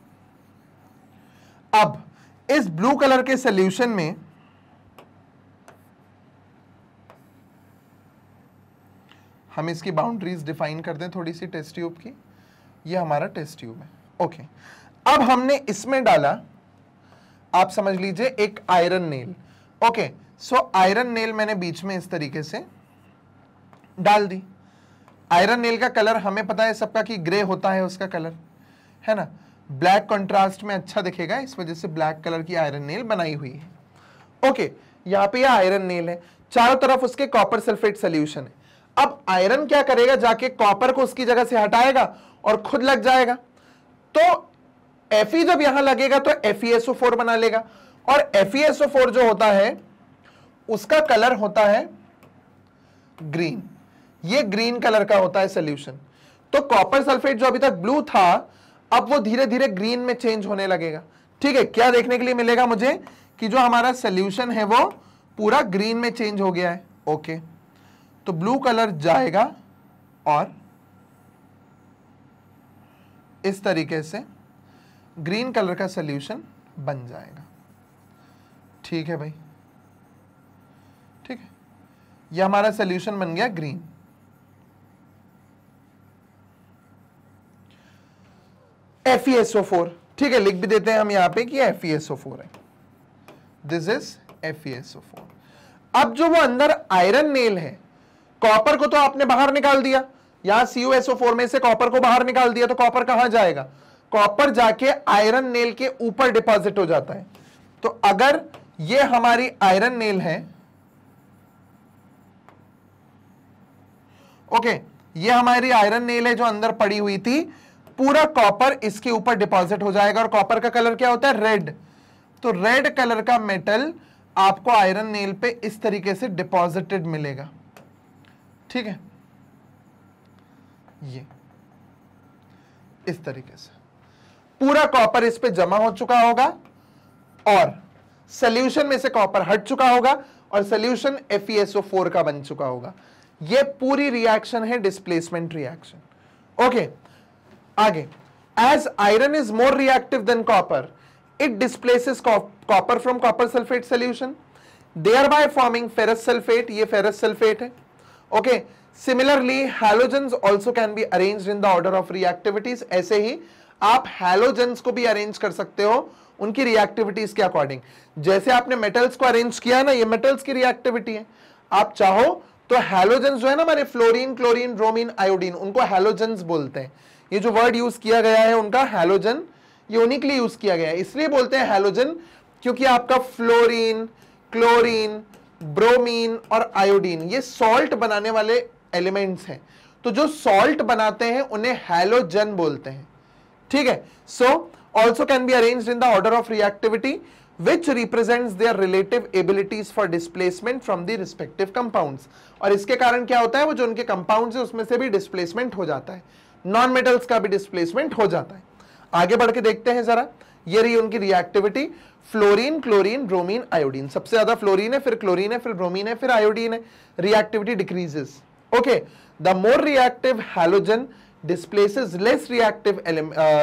अब इस ब्लू कलर के सॉल्यूशन में हम इसकी बाउंड्रीज डिफाइन कर दें थोड़ी सी टेस्ट ट्यूब की। ये हमारा टेस्ट ट्यूब है, ओके। अब हमने इसमें डाला, आप समझ लीजिए, एक iron nail, okay. So iron nail मैंने बीच में इस तरीके से डाल दी। आयरन नेल का कलर हमें पता है सबका कि ग्रे होता है उसका कलर, है ना, ब्लैक कंट्रास्ट में अच्छा दिखेगा, इस वजह से ब्लैक कलर की आयरन नेल बनाई हुई है, ओके। यहां पे आयरन नेल है, चारों तरफ उसके कॉपर सल्फेट सॉल्यूशन है। अब आयरन क्या करेगा, जाके कॉपर को उसकी जगह से हटाएगा और खुद लग जाएगा। तो Fe जब यहां लगेगा तो FeSO4 बना लेगा, और FeSO4 जो होता है उसका कलर होता है ग्रीन, ये ग्रीन कलर का होता है सॉल्यूशन। तो कॉपर सल्फेट जो अभी तक ब्लू था, अब वो धीरे धीरे ग्रीन में चेंज होने लगेगा, ठीक है। क्या देखने के लिए मिलेगा मुझे कि जो हमारा सॉल्यूशन है वो पूरा ग्रीन में चेंज हो गया है, ओके। तो ब्लू कलर जाएगा और इस तरीके से ग्रीन कलर का सॉल्यूशन बन जाएगा, ठीक है भाई, ठीक है। यह हमारा सॉल्यूशन बन गया ग्रीन। FeSO4, ठीक है, लिख भी देते हैं हम यहां पे कि FeSO4 है, दिस इज FeSO4। अब जो वो अंदर आयरन नेल है, कॉपर को तो आपने बाहर निकाल दिया, यहां CuSO4 में से कॉपर को बाहर निकाल दिया, तो कॉपर कहां जाएगा, कॉपर जाके आयरन नेल के ऊपर डिपॉजिट हो जाता है। तो अगर ये हमारी आयरन नेल है, ओके, ये हमारी आयरन नेल है जो अंदर पड़ी हुई थी, पूरा कॉपर इसके ऊपर डिपॉजिट हो जाएगा, और कॉपर का कलर क्या होता है, रेड। तो रेड कलर का मेटल आपको आयरन नेल पे इस तरीके से डिपॉजिटेड मिलेगा, ठीक है, ये इस तरीके से पूरा कॉपर इस पे जमा हो चुका होगा, और सॉल्यूशन में से कॉपर हट चुका होगा, और सॉल्यूशन FeSO4 का बन चुका होगा। ये पूरी रिएक्शन है डिस्प्लेसमेंट रिएक्शन, ओके। आगे, as iron is more reactive than copper, it displaces copper from copper sulphate solution, thereby forming ferrous sulfate, ये ferrous sulfate है, okay. Similarly halogens also can be arranged in the order of reactivities, ऐसे ही आप हैलोजेंस को भी अरेंज कर सकते हो उनकी रिएक्टिविटीज के अकॉर्डिंग। जैसे आपने मेटल्स को अरेंज किया ना, ये मेटल्स की रिएक्टिविटी है, आप चाहो तो हैलोजेंस जो है ना हमारे फ्लोरीन, क्लोरीन, ब्रोमीन, आयोडीन, उनको हैलोजेंस बोलते हैं। ये जो वर्ड यूज किया गया है उनका हैलोजन, ये उन्हीं के लिए यूज किया गया है, इसलिए बोलते हैं हैलोजन क्योंकि आपका फ्लोरीन, क्लोरीन, ब्रोमीन और आयोडीन ये सॉल्ट बनाने वाले एलिमेंट्स हैं। तो जो सॉल्ट बनाते हैं उन्हें हैलोजन बोलते हैं, ठीक है। So also can be arranged in the order of reactivity which represents their relative abilities for displacement from the respective compounds। और इसके कारण क्या होता है, वो जो उनके कंपाउंड्स है उसमें से भी डिस्प्लेसमेंट हो जाता है, नॉन मेटल्स का भी डिस्प्लेसमेंट हो जाता है। आगे बढ़ के देखते हैं जरा, ये रही उनकी reactivity, fluorine, chlorine, bromine, iodine, सबसे ज्यादा फ्लोरीन है, फिर क्लोरीन है, फिर ब्रोमीन है, फिर आयोडीन है, reactivity decreases, okay. The more reactive halogen displaces less reactive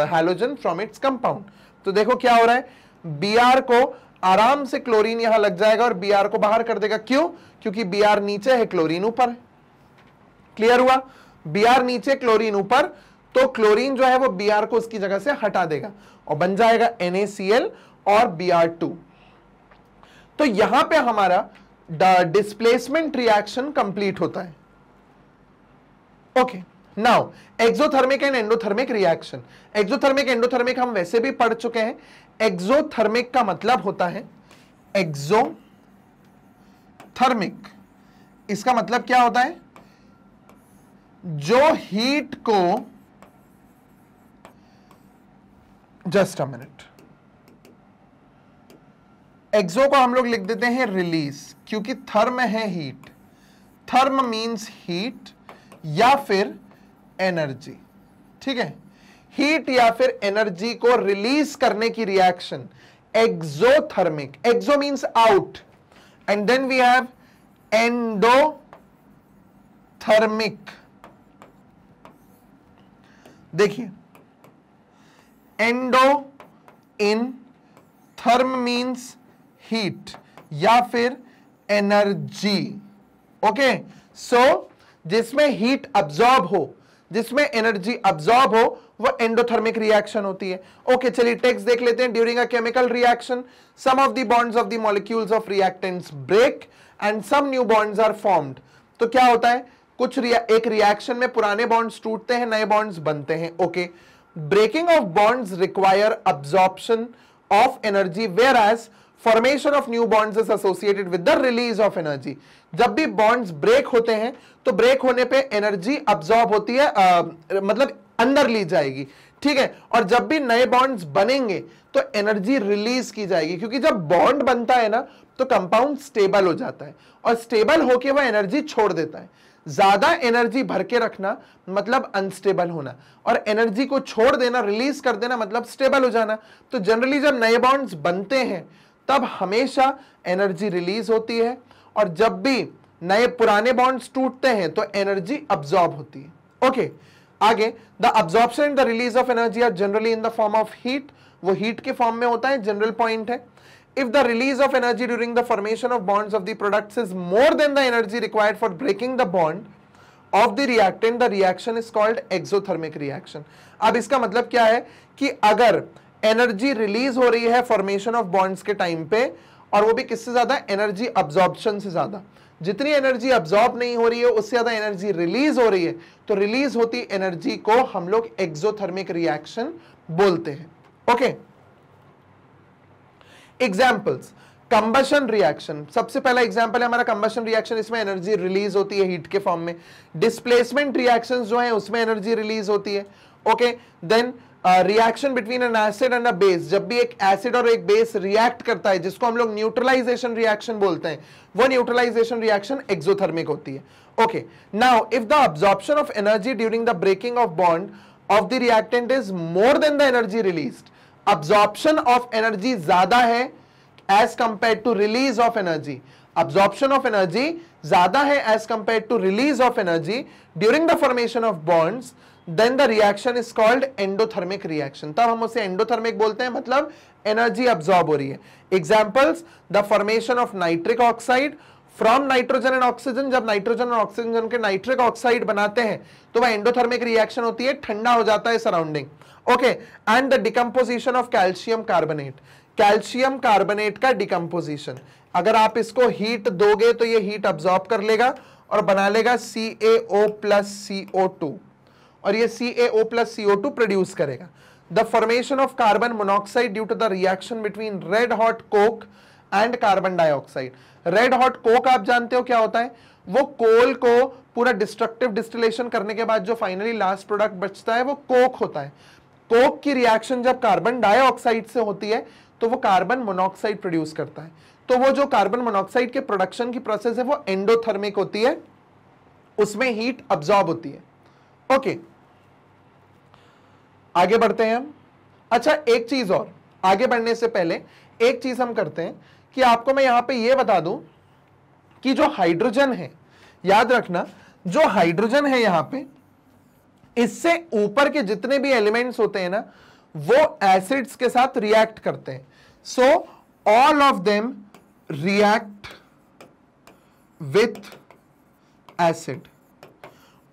halogen from its compound. तो देखो क्या हो रहा है, Br को आराम से क्लोरीन यहां लग जाएगा और Br को बाहर कर देगा, क्यों, क्योंकि Br नीचे है, क्लोरीन ऊपर है, क्लियर हुआ, Br नीचे, क्लोरीन ऊपर, तो क्लोरीन जो है वो Br को उसकी जगह से हटा देगा और बन जाएगा NaCl और Br2। तो यहां पे हमारा डिस्प्लेसमेंट रिएक्शन कंप्लीट होता है, okay. Now exothermic and endothermic reaction, exothermic endothermic हम वैसे भी पढ़ चुके हैं। एक्सोथर्मिक का मतलब होता है, एक्सोथर्मिक इसका मतलब क्या होता है, जो हीट को, जस्ट अ मिनट, एक्सो को हम लोग लिख देते हैं रिलीज, क्योंकि थर्म है हीट, थर्म मींस हीट या फिर एनर्जी, ठीक है, हीट या फिर एनर्जी को रिलीज करने की reaction exothermic, exo means out, and then we have endothermic. देखिए, endo in, therm means heat या फिर एनर्जी, ओके। सो जिसमें हीट अब्सॉर्ब हो, जिसमें एनर्जी अब्सॉर्ब हो, वो एंडोथर्मिक रिएक्शन होती है। ओके, चलिए टेक्स्ट देख लेते हैं। During a chemical reaction some of the bonds of the molecules of reactants break and some new bonds are formed. तो क्या होता है, कुछ एक रिएक्शन में पुराने बॉन्ड्स टूटते हैं, नए बॉन्ड्स बनते हैं। Okay, breaking of bonds require absorption of energy whereas formation of new bonds is associated with the release of energy. जब भी बॉन्ड्स ब्रेक होते हैं तो ब्रेक होने पे एनर्जी अब्सॉर्ब होती है, मतलब अंदर ली जाएगी, ठीक है। और जब भी नए बॉन्ड्स बनेंगे तो एनर्जी रिलीज की जाएगी, क्योंकि जब बॉन्ड बनता है ना तो कंपाउंड स्टेबल हो जाता है, और स्टेबल होके वह एनर्जी छोड़ देता है। ज्यादा एनर्जी भर के रखना मतलब अनस्टेबल होना, और एनर्जी को छोड़ देना, रिलीज कर देना मतलब स्टेबल हो जाना। तो जनरली जब नए बॉन्ड्स बनते हैं तब हमेशा एनर्जी रिलीज होती है, और जब भी नए पुराने बॉन्ड्स टूटते हैं तो एनर्जी अब्सॉर्ब होती है। ओके, आगे, the absorption and the release of energy are generally in the form of heat, वो हीट के फॉर्म में होता है, जनरल पॉइंट है। If the release of energy during the formation of bonds of the products is more than the energy required for breaking the bond of the reactant, the reaction is called exothermic reaction. अब इसका मतलब क्या है कि अगर एनर्जी रिलीज हो रही है फॉर्मेशन ऑफ बॉन्ड्स के टाइम पे, और वो भी किससे ज्यादा, एनर्जी अब्सॉर्प्शन से ज्यादा, जितनी एनर्जी अब्सॉर्ब नहीं हो रही है उससे ज्यादा एनर्जी रिलीज हो रही है, तो रिलीज होती एनर्जी को हम लोग एक्सोथर्मिक रिएक्शन बोलते हैं। ओके, एग्जाम्पल्स, कंबशन रिएक्शन, सबसे पहला एग्जाम्पल है हमारा कंबशन रिएक्शन, इसमें एनर्जी रिलीज होती है हीट के फॉर्म में। डिस्प्लेसमेंट रिएक्शंस जो है उसमें एनर्जी रिलीज होती है। Okay, then reaction between an acid and a base, जब भी एक एसिड और एक बेस रिएक्ट करता है, जिसको हम लोग न्यूट्रलाइजेशन रिएक्शन बोलते हैं, वो न्यूट्रलाइजेशन रिएक्शन एक्सोथर्मिक होती है। Okay, now if the absorption of energy during the breaking of bond of the reactant is more than the energy released, absorption of energy ज्यादा है as compare to release of energy, absorption of energy ज्यादा है as compare to release of energy during the formation of bonds, then the reaction is called endothermic reaction. तब हम उसे एंडोथर्मिक बोलते हैं, मतलब एनर्जी अब्सॉर्ब हो रही है। Examples, the formation of nitric oxide from nitrogen and oxygen, जब नाइट्रोजन और ऑक्सीजन के नाइट्रिक ऑक्साइड बनाते हैं तो वह एंडोथर्मिक रिएक्शन होती है, ठंडा हो जाता है surrounding. Okay, and the decomposition of calcium carbonate, calcium carbonate का डिकम्पोजिशन, अगर आप इसको हीट दोगे तो ये हीट अब्सॉर्ब कर लेगा और बना लेगा CaO प्लस CO2, और ये CaO प्लस CO2 प्रोड्यूस करेगा। The formation of carbon monoxide due to the reaction between red hot coke and carbon dioxide. Red hot coke आप जानते हो क्या होता है, वो कोल को पूरा डिस्ट्रक्टिव डिस्टिलेशन करने के बाद जो फाइनली लास्ट प्रोडक्ट बचता है वो कोक होता है। कोक की रिएक्शन जब कार्बन डाइऑक्साइड से होती है तो वो कार्बन मोनोऑक्साइड प्रोड्यूस करता है, तो वो जो कार्बन मोनोऑक्साइड के प्रोडक्शन की प्रोसेस है वो एंडोथर्मिक होती है, उसमें हीट अब्सॉर्ब होती है। ओके, आगे बढ़ते हैं हम। अच्छा, एक चीज और, आगे बढ़ने से पहले एक चीज हम करते हैं कि आपको मैं यहां पे ये बता दूं कि जो हाइड्रोजन है, याद रखना जो हाइड्रोजन है यहां पे, इससे ऊपर के जितने भी एलिमेंट्स होते हैं ना वो एसिड्स के साथ रिएक्ट करते हैं। So all of them react with acid,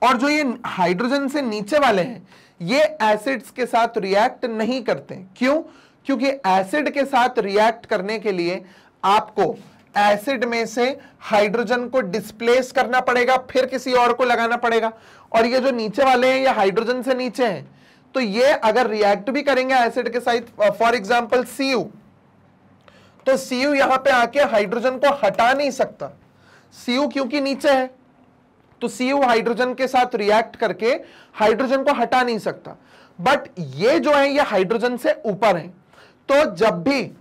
और जो ये हाइड्रोजन से नीचे वाले हैं ये एसिड्स के साथ रिएक्ट नहीं करते। क्यों? क्योंकि एसिड के साथ रिएक्ट करने के लिए आपको एसिड में से हाइड्रोजन को डिस्प्लेस करना पड़ेगा, फिर किसी और को लगाना पड़ेगा, और ये जो नीचे वाले हैं ये हाइड्रोजन से नीचे हैं, तो ये अगर रिएक्ट भी करेंगे एसिड के साथ, फॉर एग्जांपल Cu, तो Cu यहां पे आके हाइड्रोजन को हटा नहीं सकता, Cu क्योंकि नीचे है, तो Cu हाइड्रोजन के साथ रिएक्ट करके हाइड्रोजन को हटा नहीं सकता। बट ये जो है ये हाइड्रोजन से ऊपर है, तो जब भी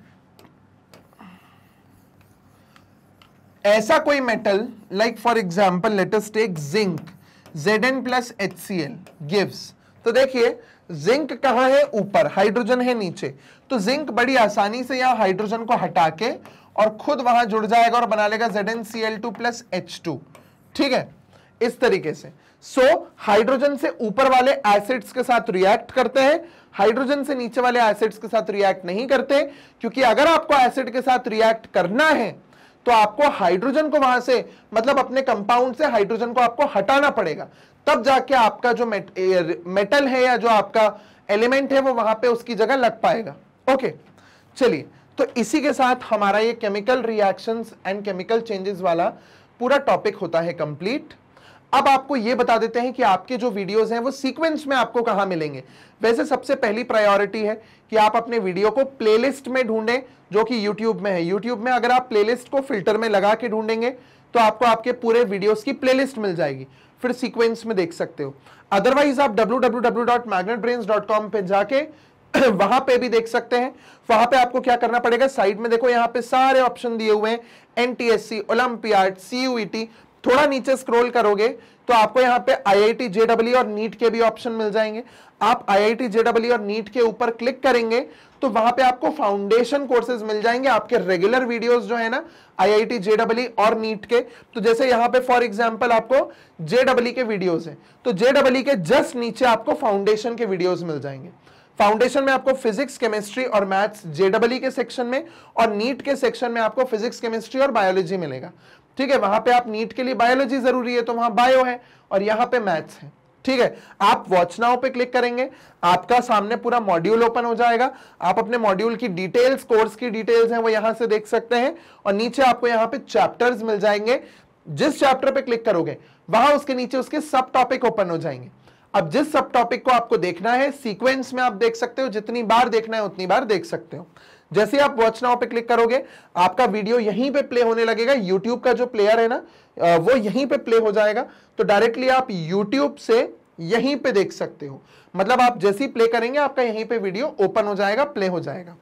ऐसा कोई metal, like for example let us take zinc, Zn plus HCl gives, तो देखिए जिंक कहां है, ऊपर, हाइड्रोजन है नीचे, तो जिंक बड़ी आसानी से यहां हाइड्रोजन को हटा के और खुद वहां जुड़ जाएगा और बना लेगा ZnCl2 प्लस H2, ठीक है, इस तरीके से। सो हाइड्रोजन से ऊपर वाले एसिड्स के साथ रिएक्ट करते हैं, हाइड्रोजन से नीचे वाले एसिड्स के साथ रिएक्ट नहीं करते, क्योंकि अगर आपको एसिड के साथ रिएक्ट करना है तो आपको हाइड्रोजन को वहां से, मतलब अपने कंपाउंड से हाइड्रोजन को आपको हटाना पड़ेगा, तब जाके आपका जो मेटल है या जो आपका एलिमेंट है वो वहां पे उसकी जगह लग पाएगा। ओके, चलिए, तो इसी के साथ हमारा ये chemical reactions and chemical changes वाला पूरा टॉपिक होता है कंप्लीट। अब आपको ये बता देते हैं कि आपके जो वीडियोस हैं वो सीक्वेंस में आपको कहां मिलेंगे। वैसे सबसे पहली प्रायोरिटी है कि आप अपने वीडियो को प्लेलिस्ट में ढूंढें, जो कि YouTube में है। YouTube में अगर आप प्लेलिस्ट को फिल्टर में लगा के ढूंढेंगे तो आपको आपके पूरे वीडियोस की प्लेलिस्ट मिल जाएगी, फिर सीक्वेंस में देख सकते हो। अदरवाइज आप www.magnetbrains.com पे जाके वहां पे भी देख सकते हैं। वहां पे आपको क्या करना पड़ेगा, साइड में देखो यहाँ पे सारे ऑप्शन दिए हुए हैं, NTSC, ओलंपियाड, CUET। थोड़ा नीचे स्क्रॉल करोगे तो आपको यहाँ पे IIT JEE और नीट के भी ऑप्शन मिल जाएंगे। आप IIT JEE और नीट के ऊपर क्लिक करेंगे तो वहां पे आपको फाउंडेशन कोर्सेज मिल जाएंगे, आपके रेगुलर वीडियोस जो है ना IIT JEE और नीट के। तो जैसे यहाँ पे फॉर एग्जांपल आपको JEE के वीडियोस हैं, तो JEE के जस्ट नीचे आपको फाउंडेशन के वीडियोस मिल जाएंगे। फाउंडेशन में आपको फिजिक्स, केमिस्ट्री और मैथ्स JEE के सेक्शन में, और नीट के सेक्शन में आपको फिजिक्स, केमिस्ट्री और बायोलॉजी मिलेगा, ठीक है। वहां पे आप नीट के लिए बायोलॉजी जरूरी है तो वहां बायो है, और यहां पे मैथ्स है, ठीक है। आप वॉच नाउ पे क्लिक करेंगे, आपका सामने पूरा मॉड्यूल ओपन हो जाएगा। आप अपने मॉड्यूल की डिटेल्स, कोर्स की डिटेल्स हैं वो यहां से देख सकते हैं, और नीचे आपको यहां पे चैप्टर्स मिल जाएंगे। जिस चैप्टर पे क्लिक करोगे वहां उसके नीचे उसके सब टॉपिक ओपन हो जाएंगे। अब जिस सब टॉपिक को आपको देखना है सीक्वेंस में आप देख सकते हो, जितनी बार देखना है उतनी बार देख सकते हो। जैसे आप वॉच नाउ पे क्लिक करोगे आपका वीडियो यहीं पे प्ले होने लगेगा। YouTube का जो प्लेयर है ना वो यहीं पे प्ले हो जाएगा, तो डायरेक्टली आप YouTube से यहीं पे देख सकते हो। मतलब आप जैसे ही प्ले करेंगे आपका यहीं पे वीडियो ओपन हो जाएगा, प्ले हो जाएगा।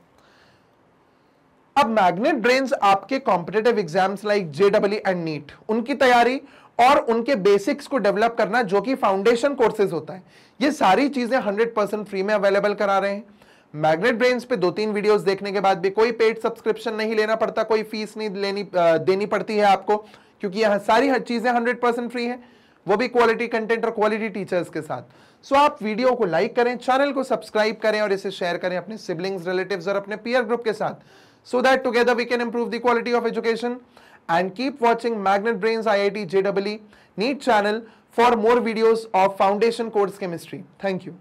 अब मैग्नेट ब्रेन्स आपके competitive exams like JEE and NEET, उनकी तैयारी और उनके बेसिक्स को डेवलप करना, जो कि फाउंडेशन कोर्सेज होता है, ये सारी चीजें 100% फ्री में अवेलेबल करा रहे हैं। मैग्नेट ब्रेन्स पे 2-3 वीडियोस देखने के बाद भी कोई पेड सब्सक्रिप्शन नहीं लेना पड़ता, कोई फीस नहीं देनी पड़ती है आपको, क्योंकि यहाँ सारी हर चीजें 100% फ्री है, वो भी क्वालिटी कंटेंट और क्वालिटी टीचर्स के साथ। सो आप वीडियो को लाइक करें, चैनल को सब्सक्राइब करें और इसे शेयर करें अपने सिबलिंग्स, रिलेटिव्स और अपने पीयर ग्रुप के साथ, so that together we can improve the quality of education. And keep watching Magnet Brains IIT JEE NEET channel for more videos of foundation course chemistry. Thank you.